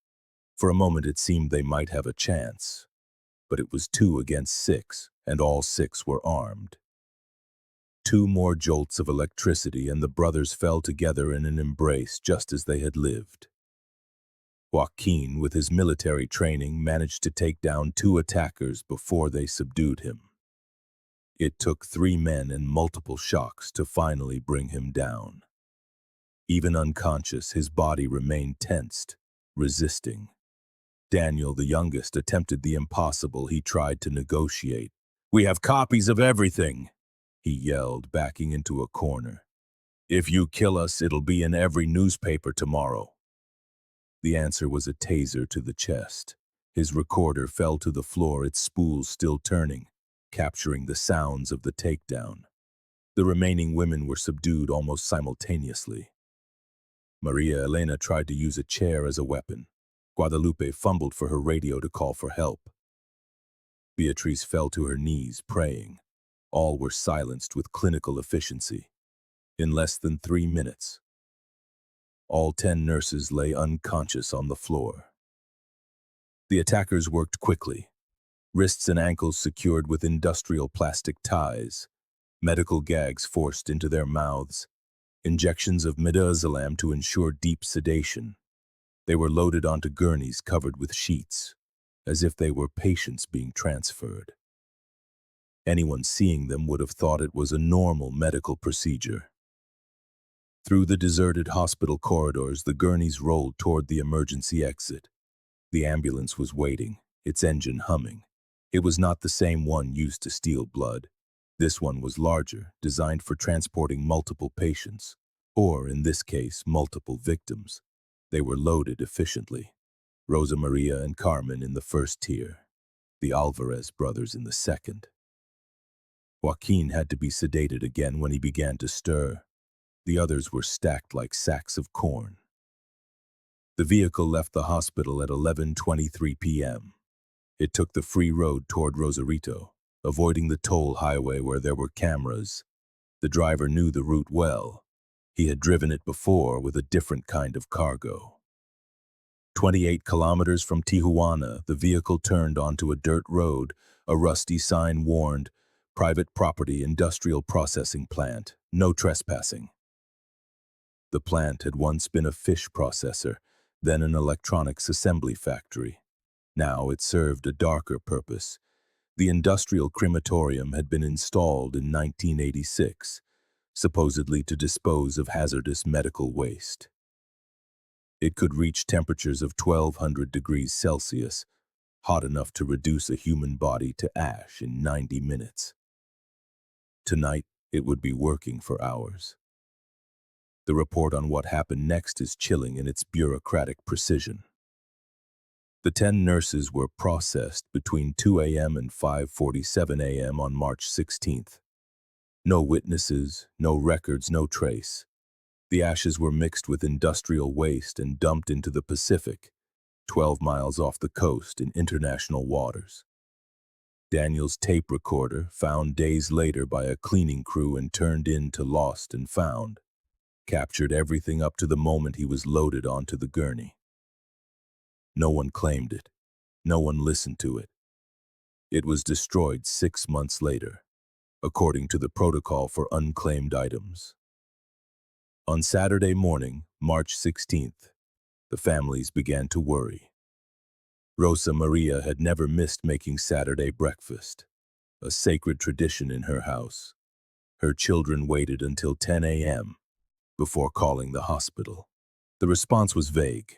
For a moment it seemed they might have a chance. But it was 2 against 6, and all 6 were armed. 2 more jolts of electricity and the brothers fell together in an embrace just as they had lived. Joaquin, with his military training, managed to take down 2 attackers before they subdued him. It took 3 men and multiple shocks to finally bring him down. Even unconscious, his body remained tensed, resisting. Daniel, the youngest, attempted the impossible. He tried to negotiate. "We have copies of everything," he yelled, backing into a corner. "If you kill us, it'll be in every newspaper tomorrow." The answer was a taser to the chest. His recorder fell to the floor, its spools still turning, capturing the sounds of the takedown. The remaining women were subdued almost simultaneously. Maria Elena tried to use a chair as a weapon. Guadalupe fumbled for her radio to call for help. Beatriz fell to her knees, praying. All were silenced with clinical efficiency. In less than 3 minutes, all 10 nurses lay unconscious on the floor. The attackers worked quickly. Wrists and ankles secured with industrial plastic ties, medical gags forced into their mouths, injections of midazolam to ensure deep sedation. They were loaded onto gurneys covered with sheets, as if they were patients being transferred. Anyone seeing them would have thought it was a normal medical procedure. Through the deserted hospital corridors, the gurneys rolled toward the emergency exit. The ambulance was waiting, its engine humming. It was not the same one used to steal blood. This one was larger, designed for transporting multiple patients, or, in this case, multiple victims. They were loaded efficiently. Rosa Maria and Carmen in the first tier, the Alvarez brothers in the second. Joaquin had to be sedated again when he began to stir. The others were stacked like sacks of corn. The vehicle left the hospital at 11:23 p.m. It took the free road toward Rosarito, avoiding the toll highway where there were cameras. The driver knew the route well. He had driven it before with a different kind of cargo. 28 kilometers from Tijuana, the vehicle turned onto a dirt road. A rusty sign warned, "Private property, industrial processing plant, no trespassing." The plant had once been a fish processor, then an electronics assembly factory. Now it served a darker purpose. The industrial crematorium had been installed in 1986, supposedly to dispose of hazardous medical waste. It could reach temperatures of 1200 degrees Celsius, hot enough to reduce a human body to ash in 90 minutes. Tonight, it would be working for hours. The report on what happened next is chilling in its bureaucratic precision. The 10 nurses were processed between 2 a.m. and 5:47 a.m. on March 16th. No witnesses, no records, no trace. The ashes were mixed with industrial waste and dumped into the Pacific, 12 miles off the coast in international waters. Daniel's tape recorder, found days later by a cleaning crew and turned in to Lost and Found, captured everything up to the moment he was loaded onto the gurney. No one claimed it. No one listened to it. It was destroyed 6 months later, according to the protocol for unclaimed items. On Saturday morning, March 16th, the families began to worry. Rosa Maria had never missed making Saturday breakfast, a sacred tradition in her house. Her children waited until 10 a.m. before calling the hospital. The response was vague.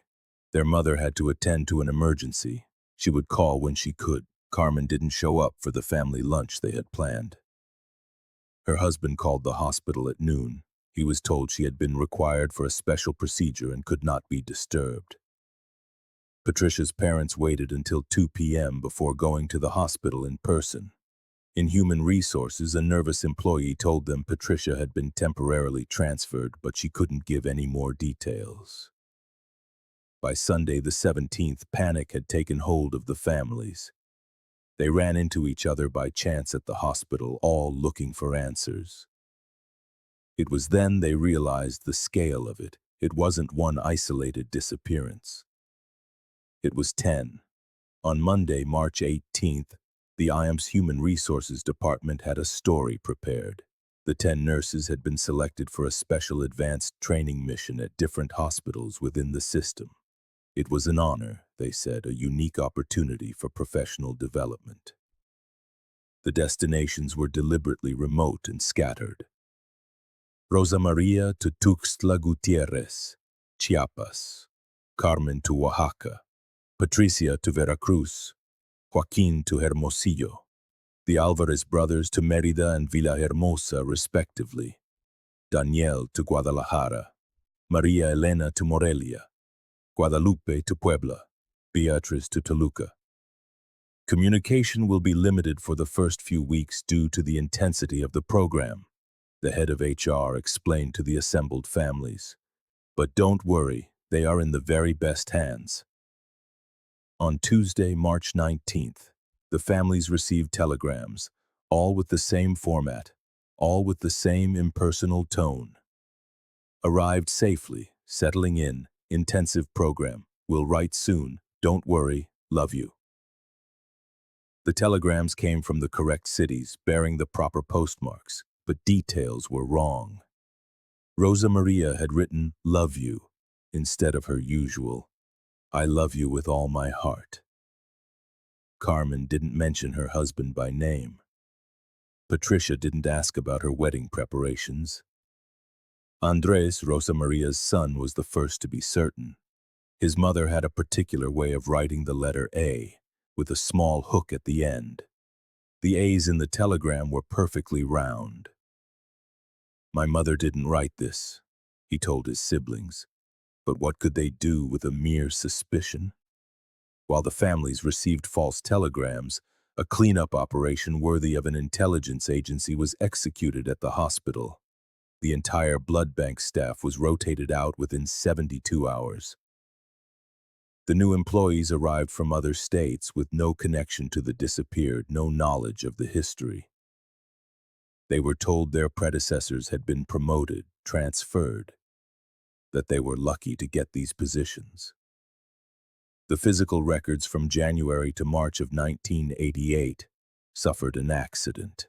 Their mother had to attend to an emergency. She would call when she could. Carmen didn't show up for the family lunch they had planned. Her husband called the hospital at noon. He was told she had been required for a special procedure and could not be disturbed. Patricia's parents waited until 2 p.m. before going to the hospital in person. In Human Resources, a nervous employee told them Patricia had been temporarily transferred, but she couldn't give any more details. By Sunday the 17th, panic had taken hold of the families. They ran into each other by chance at the hospital, all looking for answers. It was then they realized the scale of it. It wasn't one isolated disappearance. It was 10. On Monday, March 18th, the IMSS Human Resources Department had a story prepared. The 10 nurses had been selected for a special advanced training mission at different hospitals within the system. It was an honor, they said, a unique opportunity for professional development. The destinations were deliberately remote and scattered. Rosa Maria to Tuxtla Gutierrez, Chiapas. Carmen to Oaxaca. Patricia to Veracruz. Joaquin to Hermosillo. The Alvarez brothers to Mérida and Villahermosa, respectively. Daniel to Guadalajara. Maria Elena to Morelia. Guadalupe to Puebla. Beatriz to Toluca. Communication will be limited for the first few weeks due to the intensity of the program, the head of HR explained to the assembled families. But don't worry, they are in the very best hands. On Tuesday, March 19th, the families received telegrams, all with the same format, all with the same impersonal tone. Arrived safely, settling in, intensive program, will write soon, don't worry, love you. The telegrams came from the correct cities, bearing the proper postmarks, but details were wrong. Rosa Maria had written, love you, instead of her usual, I love you with all my heart. Carmen didn't mention her husband by name. Patricia didn't ask about her wedding preparations. Andres, Rosa Maria's son, was the first to be certain. His mother had a particular way of writing the letter A, with a small hook at the end. The A's in the telegram were perfectly round. My mother didn't write this, he told his siblings. But what could they do with a mere suspicion? While the families received false telegrams, a cleanup operation worthy of an intelligence agency was executed at the hospital. The entire blood bank staff was rotated out within 72 hours. The new employees arrived from other states with no connection to the disappeared, no knowledge of the history. They were told their predecessors had been promoted, transferred, that they were lucky to get these positions. The physical records from January to March of 1988 suffered an accident.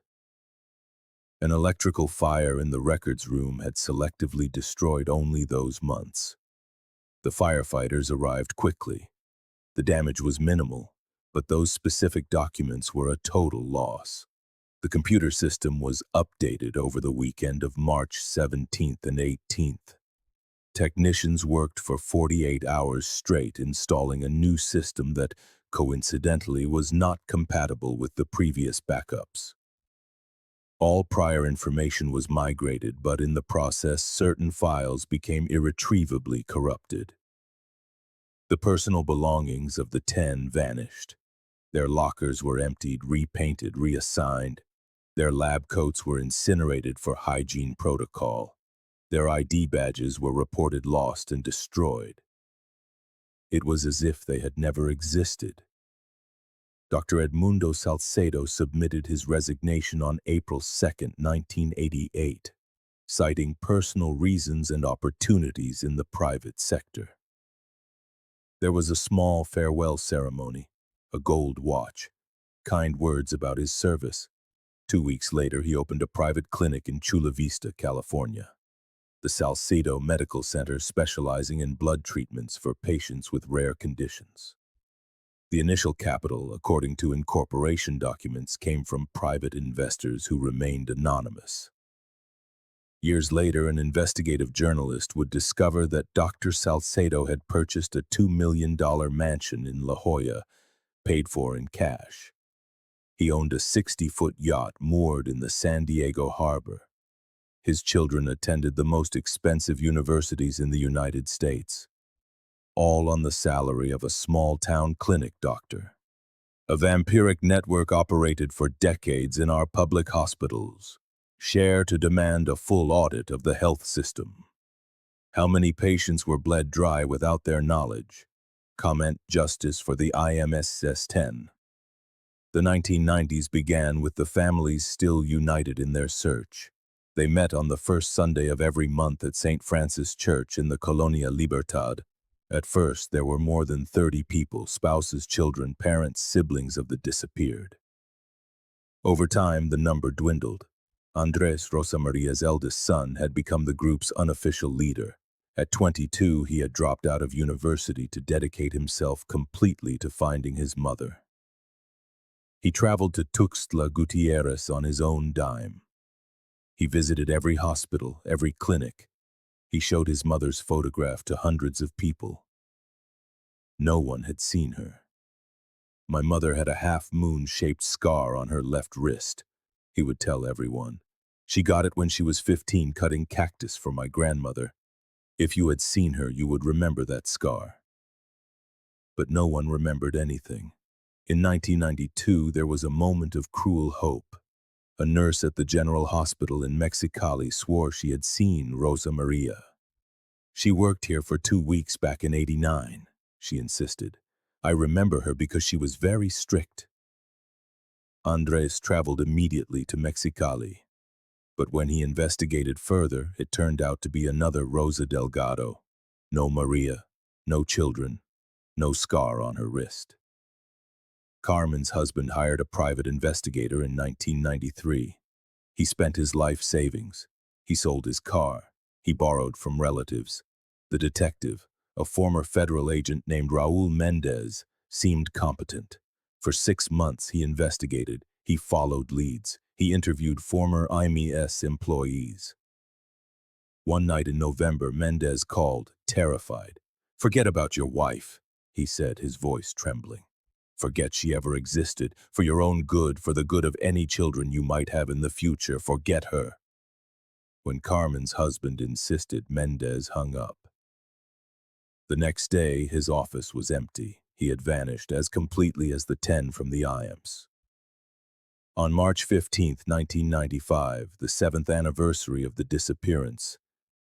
An electrical fire in the records room had selectively destroyed only those months. The firefighters arrived quickly. The damage was minimal, but those specific documents were a total loss. The computer system was updated over the weekend of March 17th and 18th. Technicians worked for 48 hours straight installing a new system that, coincidentally, was not compatible with the previous backups. All prior information was migrated, but in the process, certain files became irretrievably corrupted. The personal belongings of the 10 vanished. Their lockers were emptied, repainted, reassigned. Their lab coats were incinerated for hygiene protocol. Their ID badges were reported lost and destroyed. It was as if they had never existed. Dr. Edmundo Salcedo submitted his resignation on April 2, 1988, citing personal reasons and opportunities in the private sector. There was a small farewell ceremony, a gold watch, kind words about his service. 2 weeks later, he opened a private clinic in Chula Vista, California, the Salcedo Medical Center specializing in blood treatments for patients with rare conditions. The initial capital, according to incorporation documents, came from private investors who remained anonymous. Years later, an investigative journalist would discover that Dr. Salcedo had purchased a $2 million mansion in La Jolla, paid for in cash. He owned a 60-foot yacht moored in the San Diego harbor. His children attended the most expensive universities in the United States, all on the salary of a small-town clinic doctor. A vampiric network operated for decades in our public hospitals. Share to demand a full audit of the health system. How many patients were bled dry without their knowledge? Comment justice for the IMSS 10. The 1990s began with the families still united in their search. They met on the first Sunday of every month at St. Francis Church in the Colonia Libertad. At first, there were more than 30 people, spouses, children, parents, siblings of the disappeared. Over time, the number dwindled. Andres, Rosa Maria's eldest son, had become the group's unofficial leader. At 22, he had dropped out of university to dedicate himself completely to finding his mother. He traveled to Tuxtla Gutierrez on his own dime. He visited every hospital, every clinic. He showed his mother's photograph to hundreds of people. No one had seen her. My mother had a half-moon-shaped scar on her left wrist, he would tell everyone. She got it when she was 15 cutting cactus for my grandmother. If you had seen her, you would remember that scar. But no one remembered anything. In 1992, there was a moment of cruel hope. A nurse at the General Hospital in Mexicali swore she had seen Rosa Maria. She worked here for 2 weeks back in '89, she insisted. I remember her because she was very strict. Andres traveled immediately to Mexicali. But when he investigated further, it turned out to be another Rosa Delgado. No Maria, no children, no scar on her wrist. Carmen's husband hired a private investigator in 1993. He spent his life savings. He sold his car. He borrowed from relatives. The detective, a former federal agent named Raul Mendez, seemed competent. For 6 months he investigated. He followed leads. He interviewed former IMSS employees. One night in November, Mendez called, terrified. "Forget about your wife," he said, his voice trembling. "Forget she ever existed. For your own good, for the good of any children you might have in the future, forget her." When Carmen's husband insisted, Mendez hung up. The next day, his office was empty. He had vanished as completely as the 10 from the IMSS. On March 15, 1995, the 7th anniversary of the disappearance,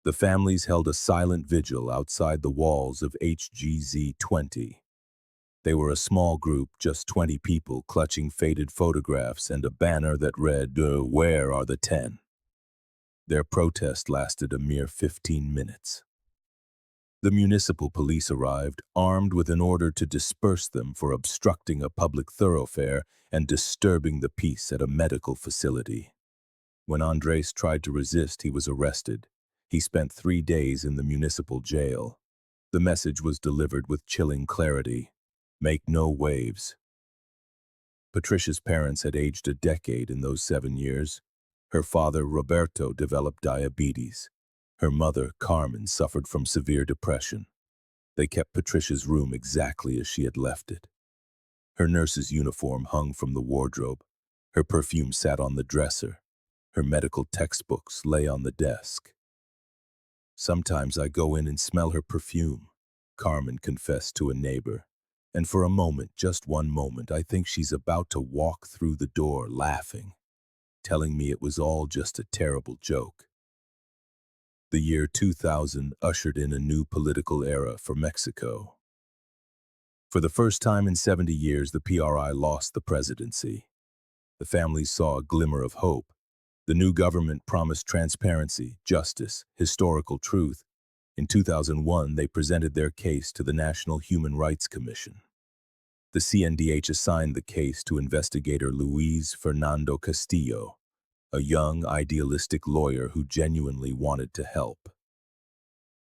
the families held a silent vigil outside the walls of HGZ 20. They were a small group, just 20 people, clutching faded photographs and a banner that read, "Where are the 10?" Their protest lasted a mere 15 minutes. The municipal police arrived, armed with an order to disperse them for obstructing a public thoroughfare and disturbing the peace at a medical facility. When Andres tried to resist, he was arrested. He spent 3 days in the municipal jail. The message was delivered with chilling clarity: make no waves. Patricia's parents had aged a decade in those 7 years. Her father, Roberto, developed diabetes. Her mother, Carmen, suffered from severe depression. They kept Patricia's room exactly as she had left it. Her nurse's uniform hung from the wardrobe. Her perfume sat on the dresser. Her medical textbooks lay on the desk. "Sometimes I go in and smell her perfume," Carmen confessed to a neighbor. "And for a moment, just one moment, I think she's about to walk through the door laughing, telling me it was all just a terrible joke." The year 2000 ushered in a new political era for Mexico. For the first time in 70 years, the PRI lost the presidency. The families saw a glimmer of hope. The new government promised transparency, justice, historical truth. In 2001, they presented their case to the National Human Rights Commission. The CNDH assigned the case to investigator Luis Fernando Castillo, a young, idealistic lawyer who genuinely wanted to help.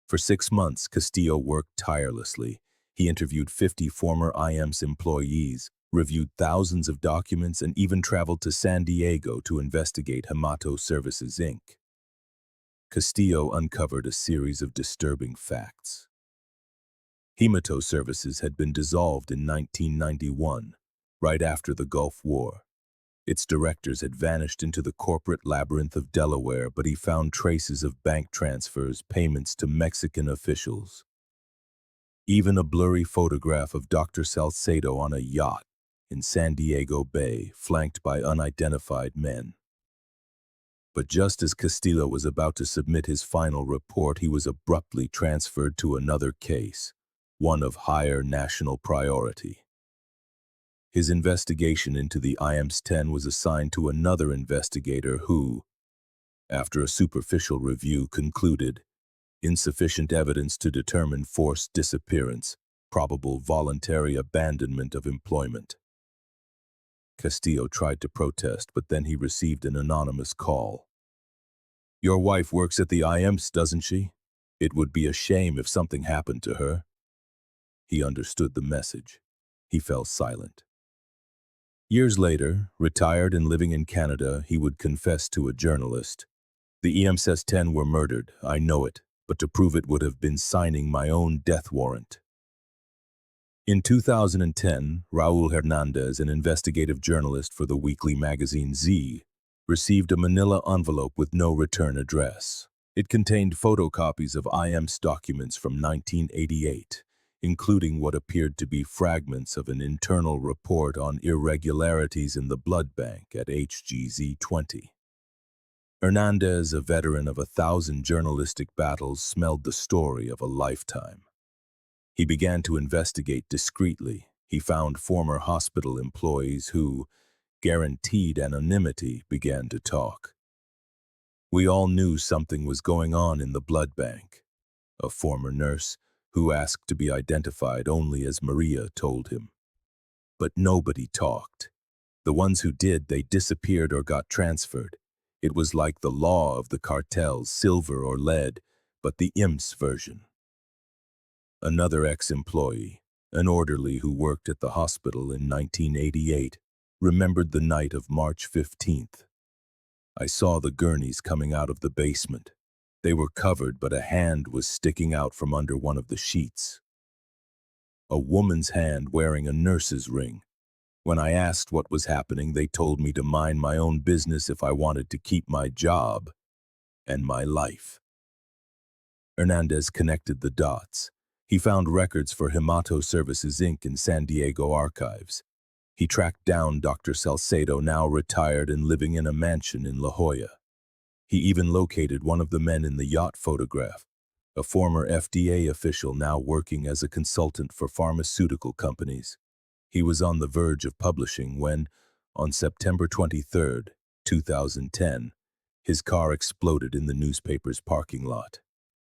For 6 months, Castillo worked tirelessly. He interviewed 50 former IMSS employees, reviewed thousands of documents, and even traveled to San Diego to investigate Hemato Services, Inc. Castillo uncovered a series of disturbing facts. Hemato Services had been dissolved in 1991, right after the Gulf War. Its directors had vanished into the corporate labyrinth of Delaware, but he found traces of bank transfers, payments to Mexican officials. Even a blurry photograph of Dr. Salcedo on a yacht in San Diego Bay, flanked by unidentified men. But just as Castillo was about to submit his final report, he was abruptly transferred to another case, one of higher national priority. His investigation into the IMSS-10 was assigned to another investigator who, after a superficial review, concluded insufficient evidence to determine forced disappearance, probable voluntary abandonment of employment. Castillo tried to protest, but then he received an anonymous call. "Your wife works at the IMSS, doesn't she? It would be a shame if something happened to her." He understood the message. He fell silent. Years later, retired and living in Canada, he would confess to a journalist, "The IMSS-10 were murdered, I know it, but to prove it would have been signing my own death warrant." In 2010, Raul Hernandez, an investigative journalist for the weekly magazine Z, received a manila envelope with no return address. It contained photocopies of IMSS documents from 1988, including what appeared to be fragments of an internal report on irregularities in the blood bank at HGZ-20. Hernandez, a veteran of 1,000 journalistic battles, smelled the story of a lifetime. He began to investigate discreetly. He found former hospital employees who, guaranteed anonymity, began to talk. "We all knew something was going on in the blood bank," a former nurse, who asked to be identified only as Maria, told him. But nobody talked. The ones who did, they disappeared or got transferred. It was like the law of the cartels, silver or lead, but the IMSS version. Another ex-employee, an orderly who worked at the hospital in 1988, remembered the night of March 15th. "I saw the gurneys coming out of the basement. They were covered, but a hand was sticking out from under one of the sheets. A woman's hand wearing a nurse's ring. When I asked what was happening, they told me to mind my own business if I wanted to keep my job and my life." Hernandez connected the dots. He found records for Hemato Services, Inc. in San Diego archives. He tracked down Dr. Salcedo, now retired and living in a mansion in La Jolla. He even located one of the men in the yacht photograph, a former FDA official now working as a consultant for pharmaceutical companies. He was on the verge of publishing when, on September 23, 2010, his car exploded in the newspaper's parking lot.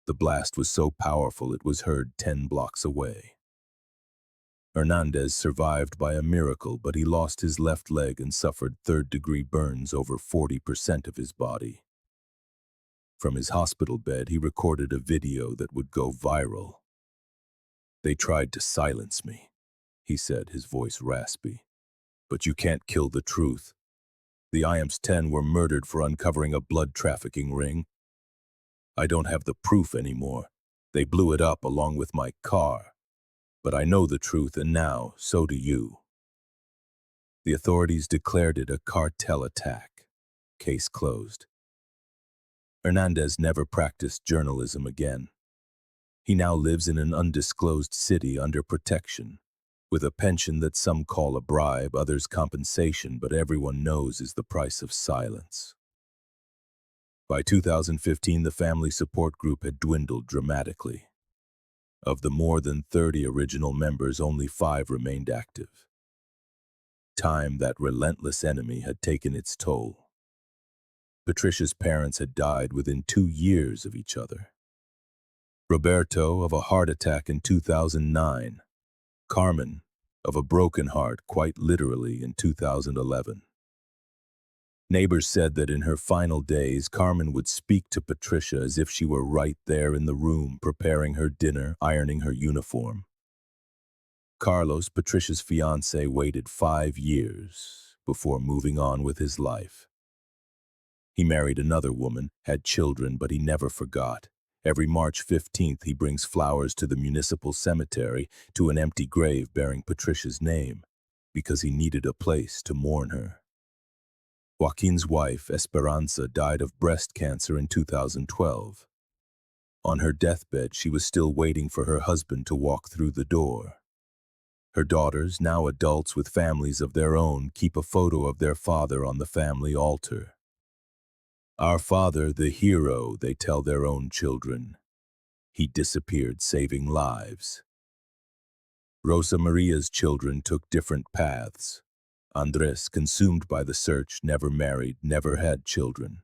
The blast was so powerful it was heard 10 blocks away. Hernandez survived by a miracle, but he lost his left leg and suffered third-degree burns over 40% of his body. From his hospital bed, he recorded a video that would go viral. "They tried to silence me," he said, his voice raspy. "But you can't kill the truth. The IMSS-10 were murdered for uncovering a blood trafficking ring. I don't have the proof anymore. They blew it up along with my car. But I know the truth, and now so do you." The authorities declared it a cartel attack. Case closed. Hernandez never practiced journalism again. He now lives in an undisclosed city under protection, with a pension that some call a bribe, others compensation, but everyone knows is the price of silence. By 2015, the family support group had dwindled dramatically. Of the more than 30 original members, only 5 remained active. Time, that relentless enemy, had taken its toll. Patricia's parents had died within 2 years of each other. Roberto, of a heart attack in 2009. Carmen, of a broken heart, quite literally, in 2011. Neighbors said that in her final days, Carmen would speak to Patricia as if she were right there in the room, preparing her dinner, ironing her uniform. Carlos, Patricia's fiancé, waited 5 years before moving on with his life. He married another woman, had children, but he never forgot. Every March 15th, he brings flowers to the municipal cemetery, to an empty grave bearing Patricia's name, because he needed a place to mourn her. Joaquin's wife, Esperanza, died of breast cancer in 2012. On her deathbed, she was still waiting for her husband to walk through the door. Her daughters, now adults with families of their own, keep a photo of their father on the family altar. "Our father, the hero," they tell their own children. "He disappeared saving lives." Rosa Maria's children took different paths. Andres, consumed by the search, never married, never had children.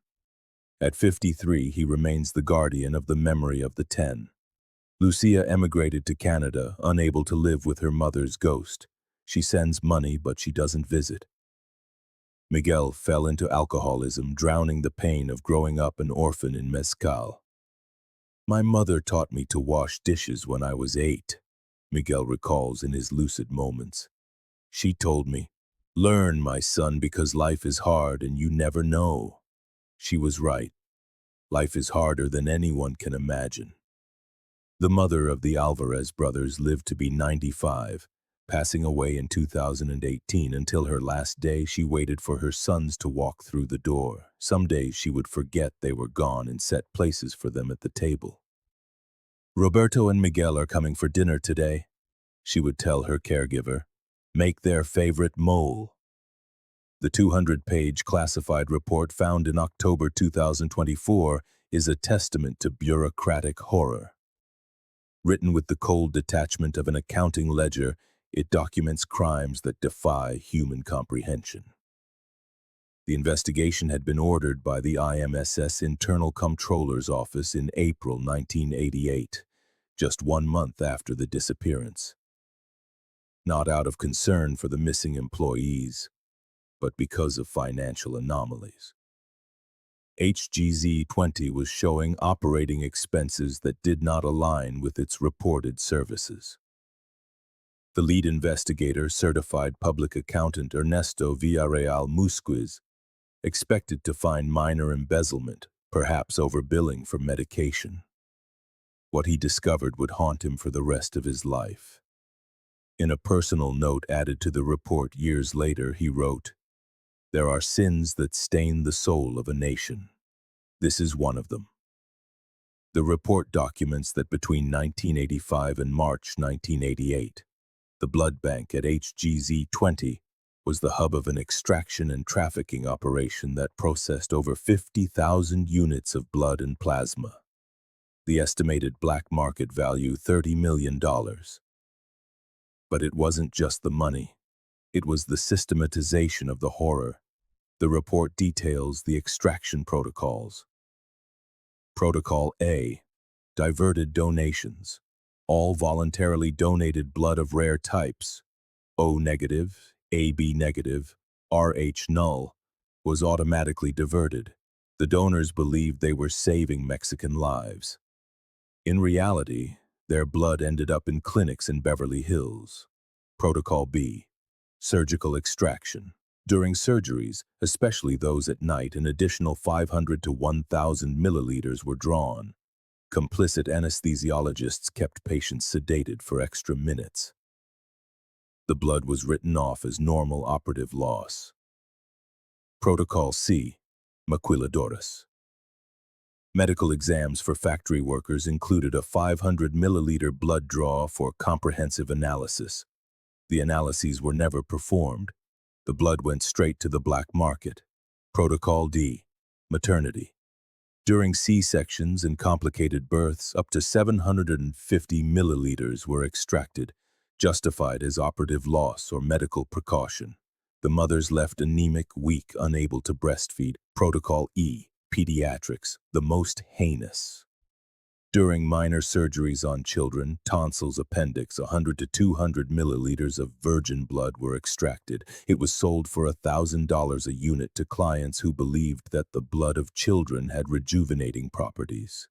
At 53, he remains the guardian of the memory of the 10. Lucia emigrated to Canada, unable to live with her mother's ghost. She sends money, but she doesn't visit. Miguel fell into alcoholism, drowning the pain of growing up an orphan in Mezcal. "My mother taught me to wash dishes when I was 8, Miguel recalls in his lucid moments. "She told me, 'Learn, my son, because life is hard and you never know.' She was right. Life is harder than anyone can imagine." The mother of the Alvarez brothers lived to be 95, passing away in 2018. Until her last day, she waited for her sons to walk through the door. Some days she would forget they were gone and set places for them at the table. "Roberto and Miguel are coming for dinner today," she would tell her caregiver. "Make their favorite mole." The 200-page classified report found in October 2024 is a testament to bureaucratic horror. Written with the cold detachment of an accounting ledger, it documents crimes that defy human comprehension. The investigation had been ordered by the IMSS Internal Comptroller's Office in April 1988, just 1 month after the disappearance. Not out of concern for the missing employees, but because of financial anomalies. HGZ-20 was showing operating expenses that did not align with its reported services. The lead investigator, certified public accountant Ernesto Villarreal Musquiz, expected to find minor embezzlement, perhaps overbilling for medication. What he discovered would haunt him for the rest of his life. In a personal note added to the report years later, he wrote, "There are sins that stain the soul of a nation. This is one of them." The report documents that between 1985 and March 1988, the blood bank at HGZ-20 was the hub of an extraction and trafficking operation that processed over 50,000 units of blood and plasma. The estimated black market value, $30 million. But it wasn't just the money. It was the systematization of the horror. The report details the extraction protocols. Protocol A, diverted donations. All voluntarily donated blood of rare types, O negative, AB negative, RH null, was automatically diverted. The donors believed they were saving Mexican lives. In reality, their blood ended up in clinics in Beverly Hills. Protocol B, surgical extraction. During surgeries, especially those at night, an additional 500 to 1,000 milliliters were drawn. Complicit anesthesiologists kept patients sedated for extra minutes. The blood was written off as normal operative loss. Protocol C, maquiladores. Medical exams for factory workers included a 500 milliliter blood draw for comprehensive analysis. The analyses were never performed. The blood went straight to the black market. Protocol D, maternity. During C-sections and complicated births, up to 750 milliliters were extracted, justified as operative loss or medical precaution. The mothers left anemic, weak, unable to breastfeed. Protocol E, pediatrics, the most heinous. During minor surgeries on children, tonsils, appendix, 100 to 200 milliliters of virgin blood were extracted. It was sold for $1,000 a unit to clients who believed that the blood of children had rejuvenating properties.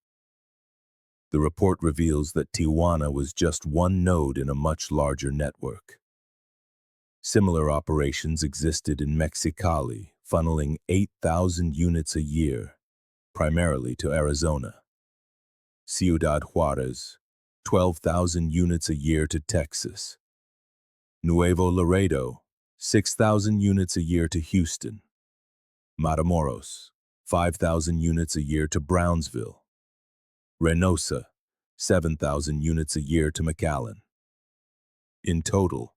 The report reveals that Tijuana was just one node in a much larger network. Similar operations existed in Mexicali, funneling 8,000 units a year, primarily to Arizona. Ciudad Juarez, 12,000 units a year to Texas. Nuevo Laredo, 6,000 units a year to Houston. Matamoros, 5,000 units a year to Brownsville. Reynosa, 7,000 units a year to McAllen. In total,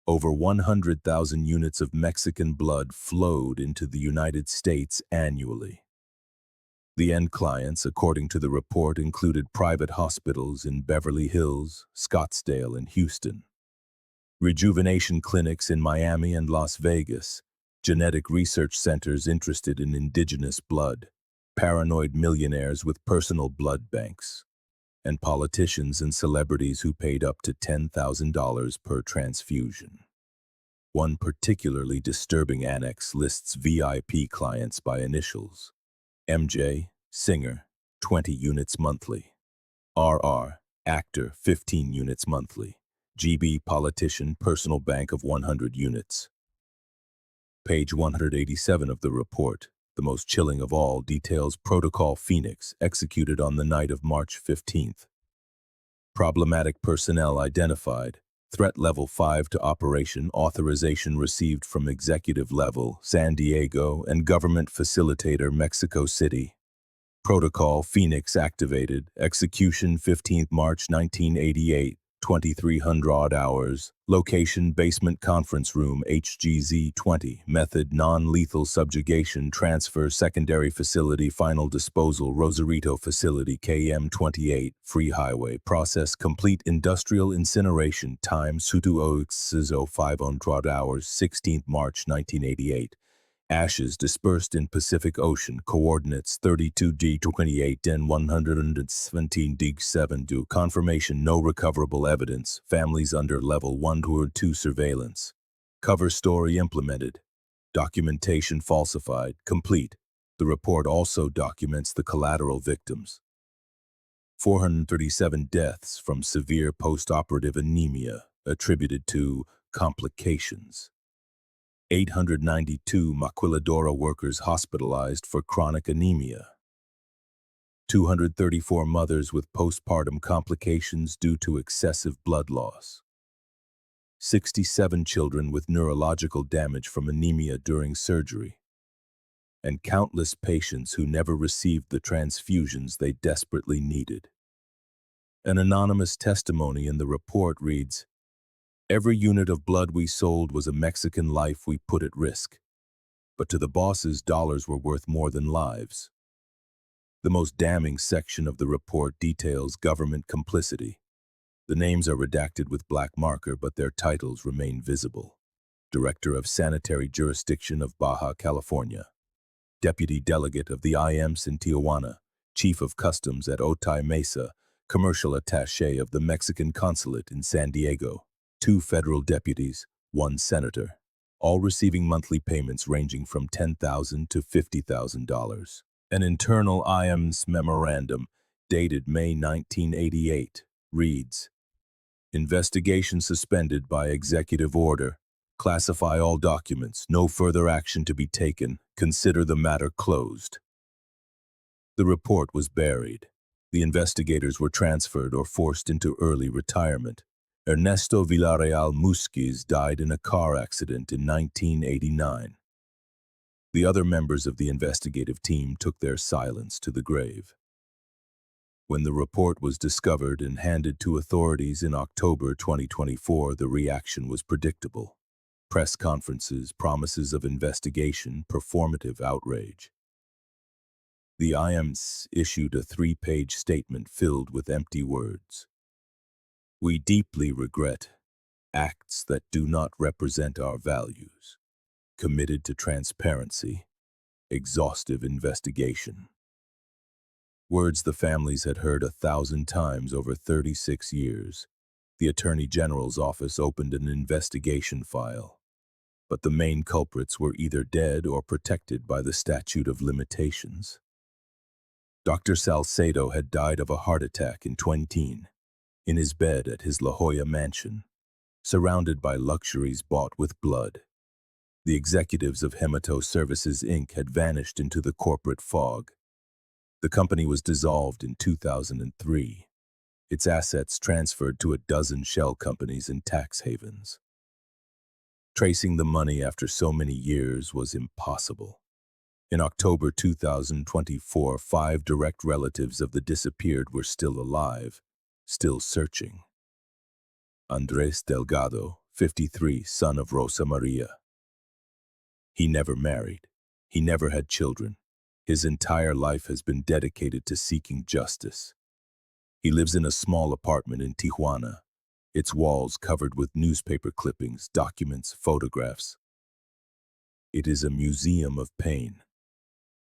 over 100,000 units of Mexican blood flowed into the United States annually. The end clients, according to the report, included private hospitals in Beverly Hills, Scottsdale, and Houston, rejuvenation clinics in Miami and Las Vegas, genetic research centers interested in indigenous blood, paranoid millionaires with personal blood banks, and politicians and celebrities who paid up to $10,000 per transfusion. One particularly disturbing annex lists VIP clients by initials. MJ, singer, 20 units monthly. RR, actor, 15 units monthly. GB, politician, personal bank of 100 units. Page 187 of the report, the most chilling of all, details Protocol Phoenix, executed on the night of March 15th. Problematic personnel identified. Threat level 5 to operation, authorization received from executive level, San Diego, and government facilitator, Mexico City. Protocol Phoenix activated, execution 15th March 1988, 2300 hours, location basement conference room HGZ 20, method non-lethal subjugation, transfer secondary facility, final disposal Rosarito facility KM 28, free highway, process complete, industrial incineration, time Sutu 500 hours, 16th March 1988. Ashes dispersed in Pacific Ocean, coordinates 32D28 and 117D7 due. Confirmation, no recoverable evidence. Families under level 1 to 2 surveillance. Cover story implemented. Documentation falsified, complete. The report also documents the collateral victims. 437 deaths from severe post-operative anemia attributed to complications. 892 maquiladora workers hospitalized for chronic anemia. 234 mothers with postpartum complications due to excessive blood loss. 67 children with neurological damage from anemia during surgery. And countless patients who never received the transfusions they desperately needed. An anonymous testimony in the report reads, "Every unit of blood we sold was a Mexican life we put at risk. But to the bosses, dollars were worth more than lives." The most damning section of the report details government complicity. The names are redacted with black marker, but their titles remain visible. Director of Sanitary Jurisdiction of Baja California. Deputy Delegate of the IMSS in Tijuana. Chief of Customs at Otay Mesa. Commercial Attaché of the Mexican Consulate in San Diego. 2 federal deputies, 1 senator, all receiving monthly payments ranging from $10,000 to $50,000. An internal IMSS memorandum, dated May 1988, reads, "Investigation suspended by executive order. Classify all documents. No further action to be taken. Consider the matter closed." The report was buried. The investigators were transferred or forced into early retirement. Ernesto Villarreal Musquiz died in a car accident in 1989. The other members of the investigative team took their silence to the grave. When the report was discovered and handed to authorities in October 2024, the reaction was predictable. Press conferences, promises of investigation, performative outrage. The IMSS issued a 3-page statement filled with empty words. We deeply regret acts that do not represent our values, committed to transparency, exhaustive investigation. Words the families had heard 1,000 times over 36 years. The Attorney General's office opened an investigation file, but the main culprits were either dead or protected by the statute of limitations. Dr. Salcedo had died of a heart attack in 2010, in his bed at his La Jolla mansion, surrounded by luxuries bought with blood. The executives of Hemato Services Inc. had vanished into the corporate fog. The company was dissolved in 2003, its assets transferred to a dozen shell companies in tax havens. Tracing the money after so many years was impossible. In October 2024, 5 direct relatives of the disappeared were still alive, still searching. Andrés Delgado, 53, son of Rosa Maria. He never married. He never had children. His entire life has been dedicated to seeking justice. He lives in a small apartment in Tijuana, its walls covered with newspaper clippings, documents, photographs. It is a museum of pain.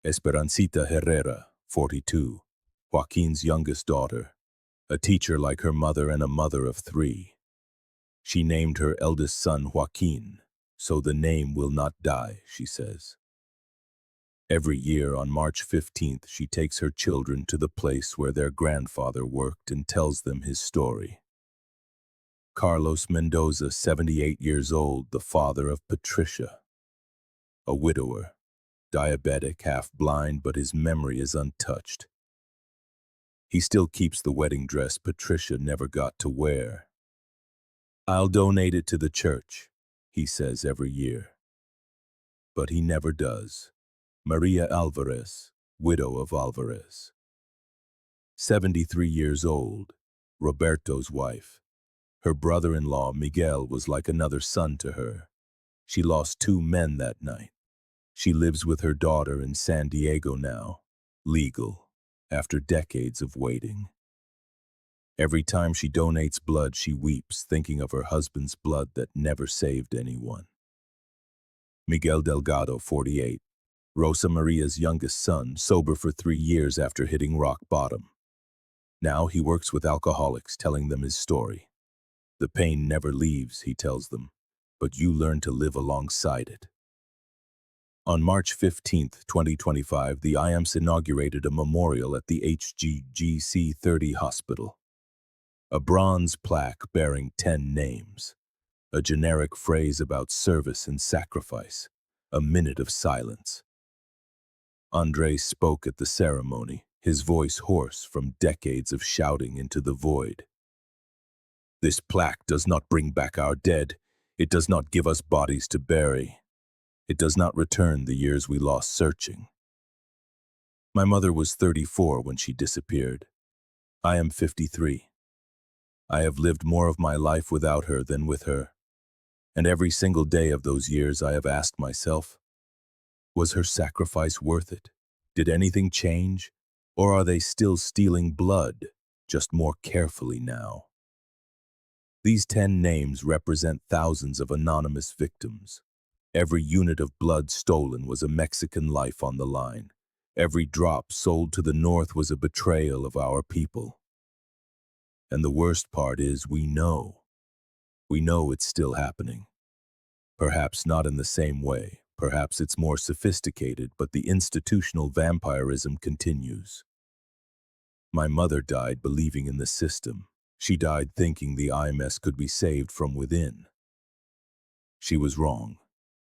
Esperancita Herrera, 42, Joaquin's youngest daughter, a teacher like her mother and a mother of 3. She named her eldest son Joaquin, so the name will not die, she says. Every year on March 15th, she takes her children to the place where their grandfather worked and tells them his story. Carlos Mendoza, 78 years old, the father of Patricia. A widower, diabetic, half-blind, but his memory is untouched. He still keeps the wedding dress Patricia never got to wear. I'll donate it to the church, he says every year. But he never does. Maria Alvarez, widow of Alvarez. 73 years old, Roberto's wife. Her brother-in-law, Miguel, was like another son to her. She lost 2 men that night. She lives with her daughter in San Diego now, legal, after decades of waiting. Every time she donates blood, she weeps, thinking of her husband's blood that never saved anyone. Miguel Delgado, 48, Rosa Maria's youngest son, sober for 3 years after hitting rock bottom. Now he works with alcoholics, telling them his story. The pain never leaves, he tells them, but you learn to live alongside it. On March 15, 2025, the IMSS inaugurated a memorial at the HGGC 30 hospital. A bronze plaque bearing 10 names, a generic phrase about service and sacrifice, a minute of silence. Andrés spoke at the ceremony, his voice hoarse from decades of shouting into the void. This plaque does not bring back our dead. It does not give us bodies to bury. It does not return the years we lost searching. My mother was 34 when she disappeared. I am 53. I have lived more of my life without her than with her. And every single day of those years I have asked myself, was her sacrifice worth it? Did anything change? Or are they still stealing blood, just more carefully now? These 10 names represent thousands of anonymous victims. Every unit of blood stolen was a Mexican life on the line. Every drop sold to the north was a betrayal of our people. And the worst part is we know. We know it's still happening. Perhaps not in the same way. Perhaps it's more sophisticated, but the institutional vampirism continues. My mother died believing in the system. She died thinking the IMS could be saved from within. She was wrong.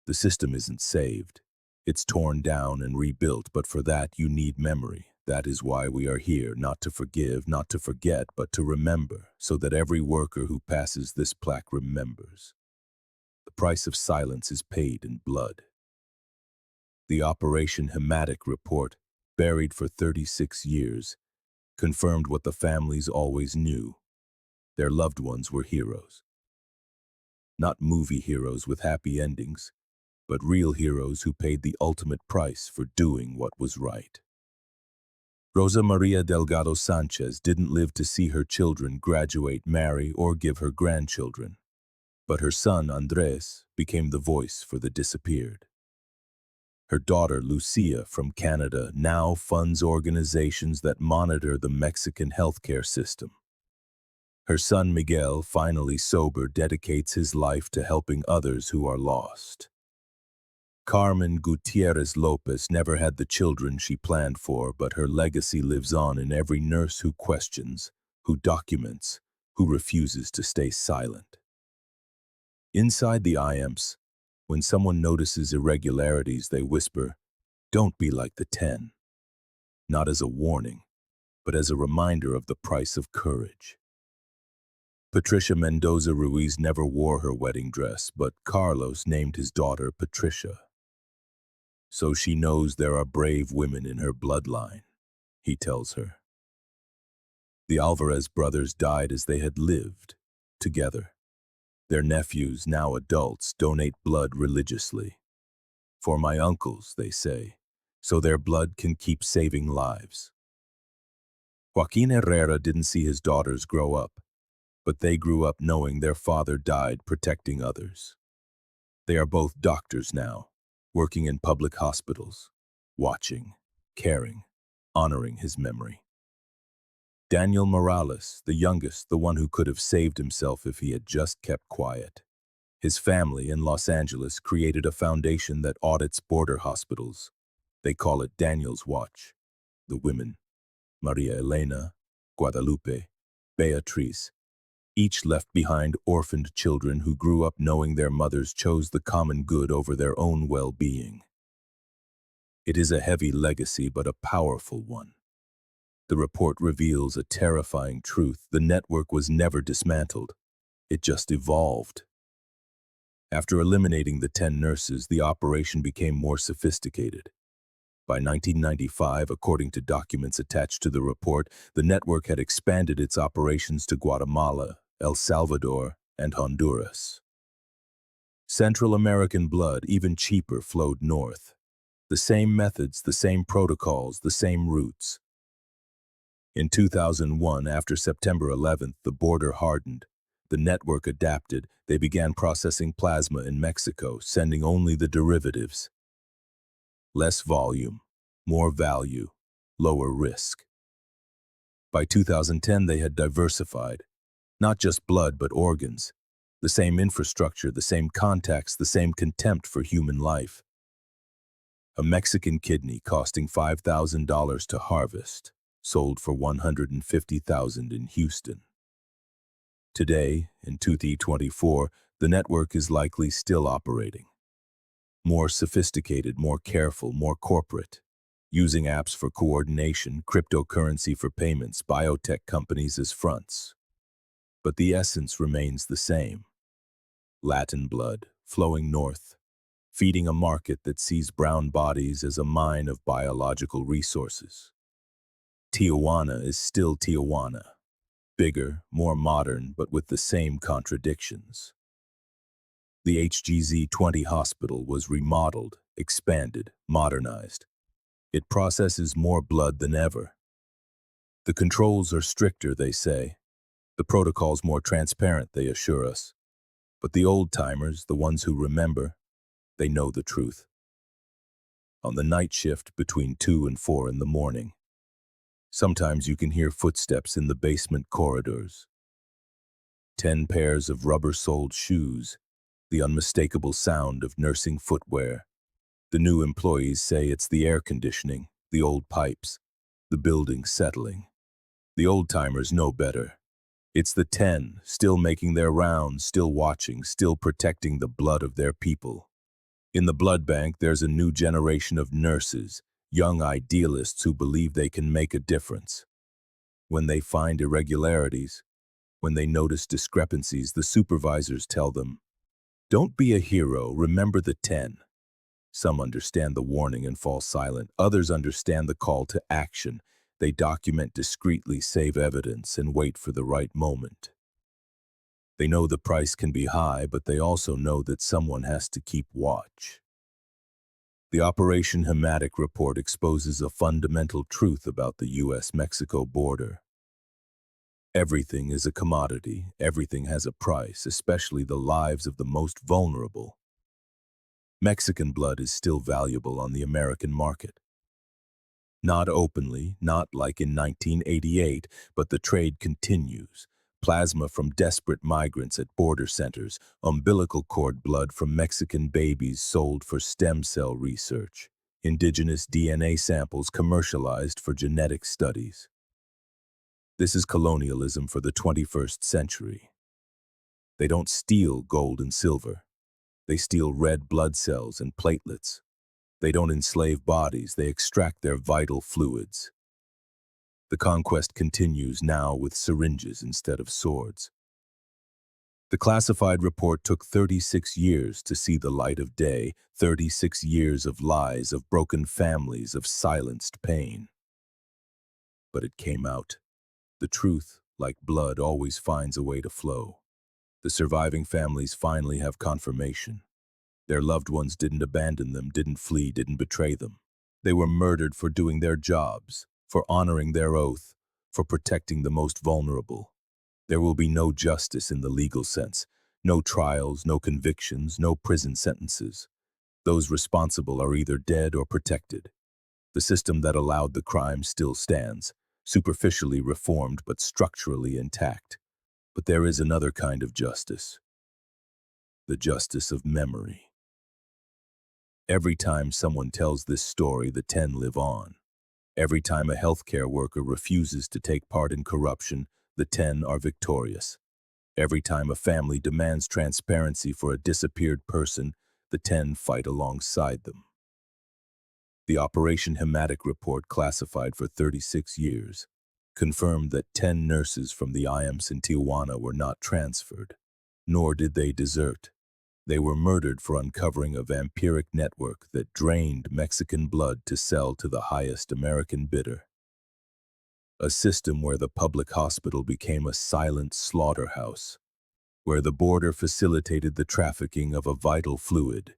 The system isn't saved. It's torn down and rebuilt, but for that you need memory. That is why we are here, not to forgive, not to forget, but to remember, so that every worker who passes this plaque remembers. The price of silence is paid in blood. The Operation Hematic report, buried for 36 years, confirmed what the families always knew. Their loved ones were heroes. Not movie heroes with happy endings, but real heroes who paid the ultimate price for doing what was right. Rosa Maria Delgado Sanchez didn't live to see her children graduate, marry, or give her grandchildren. But her son, Andres, became the voice for the disappeared. Her daughter, Lucia, from Canada, now funds organizations that monitor the Mexican healthcare system. Her son, Miguel, finally sober, dedicates his life to helping others who are lost. Carmen Gutierrez Lopez never had the children she planned for, but her legacy lives on in every nurse who questions, who documents, who refuses to stay silent. Inside the IMSS, when someone notices irregularities, they whisper, "Don't be like the 10." Not as a warning, but as a reminder of the price of courage. Patricia Mendoza Ruiz never wore her wedding dress, but Carlos named his daughter Patricia. So she knows there are brave women in her bloodline, he tells her. The Alvarez brothers died as they had lived, together. Their nephews, now adults, donate blood religiously. For my uncles, they say, so their blood can keep saving lives. Joaquin Herrera didn't see his daughters grow up, but they grew up knowing their father died protecting others. They are both doctors now, working in public hospitals, watching, caring, honoring his memory. Daniel Morales, the youngest, the one who could have saved himself if he had just kept quiet. His family in Los Angeles created a foundation that audits border hospitals. They call it Daniel's Watch. The women, Maria Elena, Guadalupe, Beatriz, each left behind orphaned children who grew up knowing their mothers chose the common good over their own well-being. It is a heavy legacy, but a powerful one. The report reveals a terrifying truth: the network was never dismantled. It just evolved. After eliminating the 10 nurses, the operation became more sophisticated. By 1995, according to documents attached to the report, the network had expanded its operations to Guatemala, El Salvador, and Honduras. Central American blood, even cheaper, flowed north. The same methods, the same protocols, the same routes. In 2001, after September 11th, the border hardened. The network adapted. They began processing plasma in Mexico, sending only the derivatives. Less volume, more value, lower risk. By 2010, they had diversified. Not just blood, but organs. The same infrastructure, the same contacts, the same contempt for human life. A Mexican kidney costing $5,000 to harvest, sold for $150,000 in Houston. Today, in 2024, the network is likely still operating. More sophisticated, more careful, more corporate. Using apps for coordination, cryptocurrency for payments, biotech companies as fronts. But the essence remains the same. Latin blood, flowing north, feeding a market that sees brown bodies as a mine of biological resources. Tijuana is still Tijuana. Bigger, more modern, but with the same contradictions. The HGZ-20 hospital was remodeled, expanded, modernized. It processes more blood than ever. The controls are stricter, they say. The protocols more transparent, they assure us. But the old-timers, the ones who remember, they know the truth. On the night shift between 2 and 4 in the morning, sometimes you can hear footsteps in the basement corridors. 10 pairs of rubber-soled shoes, the unmistakable sound of nursing footwear. The new employees say it's the air conditioning, the old pipes, the building settling. The old-timers know better. It's the 10, still making their rounds, still watching, still protecting the blood of their people. In the blood bank, there's a new generation of nurses, young idealists who believe they can make a difference. When they find irregularities, when they notice discrepancies, the supervisors tell them, "Don't be a hero, remember the 10. Some understand the warning and fall silent. Others understand the call to action. They document discreetly, save evidence, and wait for the right moment. They know the price can be high, but they also know that someone has to keep watch. The Operation Hematic report exposes a fundamental truth about the U.S.-Mexico border. Everything is a commodity, everything has a price, especially the lives of the most vulnerable. Mexican blood is still valuable on the American market. Not openly, not like in 1988, but the trade continues. Plasma from desperate migrants at border centers, umbilical cord blood from Mexican babies sold for stem cell research, indigenous DNA samples commercialized for genetic studies. This is colonialism for the 21st century. They don't steal gold and silver. They steal red blood cells and platelets. They don't enslave bodies, they extract their vital fluids. The conquest continues now with syringes instead of swords. The classified report took 36 years to see the light of day, 36 years of lies, of broken families, of silenced pain. But it came out. The truth, like blood, always finds a way to flow. The surviving families finally have confirmation. Their loved ones didn't abandon them, didn't flee, didn't betray them. They were murdered for doing their jobs, for honoring their oath, for protecting the most vulnerable. There will be no justice in the legal sense, no trials, no convictions, no prison sentences. Those responsible are either dead or protected. The system that allowed the crime still stands, superficially reformed but structurally intact. But there is another kind of justice. The justice of memory. Every time someone tells this story, the 10 live on. Every time a healthcare worker refuses to take part in corruption, the 10 are victorious. Every time a family demands transparency for a disappeared person, the 10 fight alongside them. The Operation Hematic report, classified for 36 years, confirmed that 10 nurses from the IMSS in Tijuana were not transferred, nor did they desert. They were murdered for uncovering a vampiric network that drained Mexican blood to sell to the highest American bidder. A system where the public hospital became a silent slaughterhouse, where the border facilitated the trafficking of a vital fluid,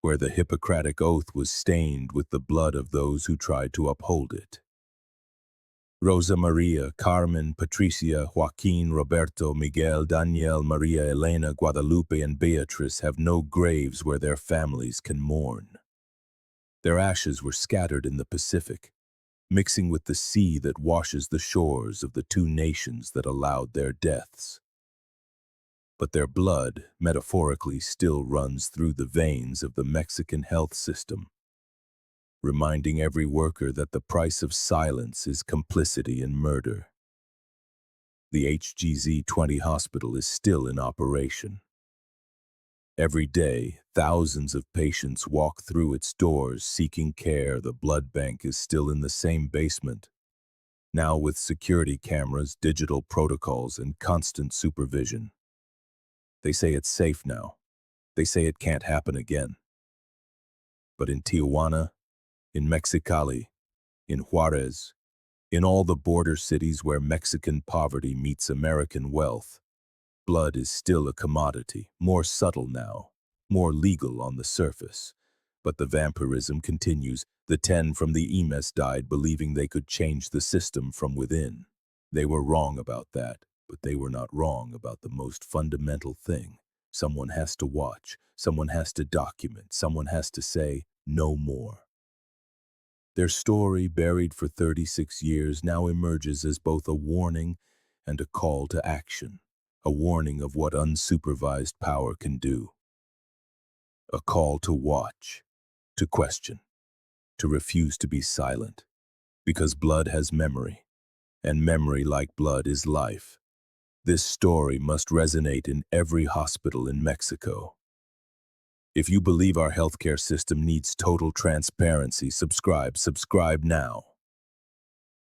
where the Hippocratic oath was stained with the blood of those who tried to uphold it. Rosa Maria, Carmen, Patricia, Joaquin, Roberto, Miguel, Daniel, Maria Elena, Guadalupe, and Beatrice have no graves where their families can mourn. Their ashes were scattered in the Pacific, mixing with the sea that washes the shores of the two nations that allowed their deaths. But their blood, metaphorically, still runs through the veins of the Mexican health system, reminding every worker that the price of silence is complicity in murder. The HGZ-20 hospital is still in operation. Every day, thousands of patients walk through its doors seeking care. The blood bank is still in the same basement, now with security cameras, digital protocols, and constant supervision. They say it's safe now. They say it can't happen again. But in Tijuana, in Mexicali, in Juarez, in all the border cities where Mexican poverty meets American wealth, blood is still a commodity, more subtle now, more legal on the surface. But the vampirism continues. The 10 from the IMSS died believing they could change the system from within. They were wrong about that, but they were not wrong about the most fundamental thing. Someone has to watch, someone has to document, someone has to say, no more. Their story, buried for 36 years, now emerges as both a warning and a call to action. A warning of what unsupervised power can do. A call to watch, to question, to refuse to be silent. Because blood has memory, and memory, like blood, is life. This story must resonate in every hospital in Mexico. If you believe our healthcare system needs total transparency, subscribe now.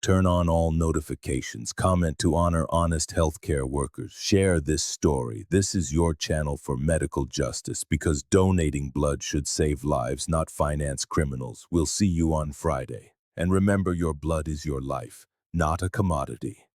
Turn on all notifications, comment to honor honest healthcare workers, share this story. This is your channel for medical justice, because donating blood should save lives, not finance criminals. We'll see you on Friday. And remember, your blood is your life, not a commodity.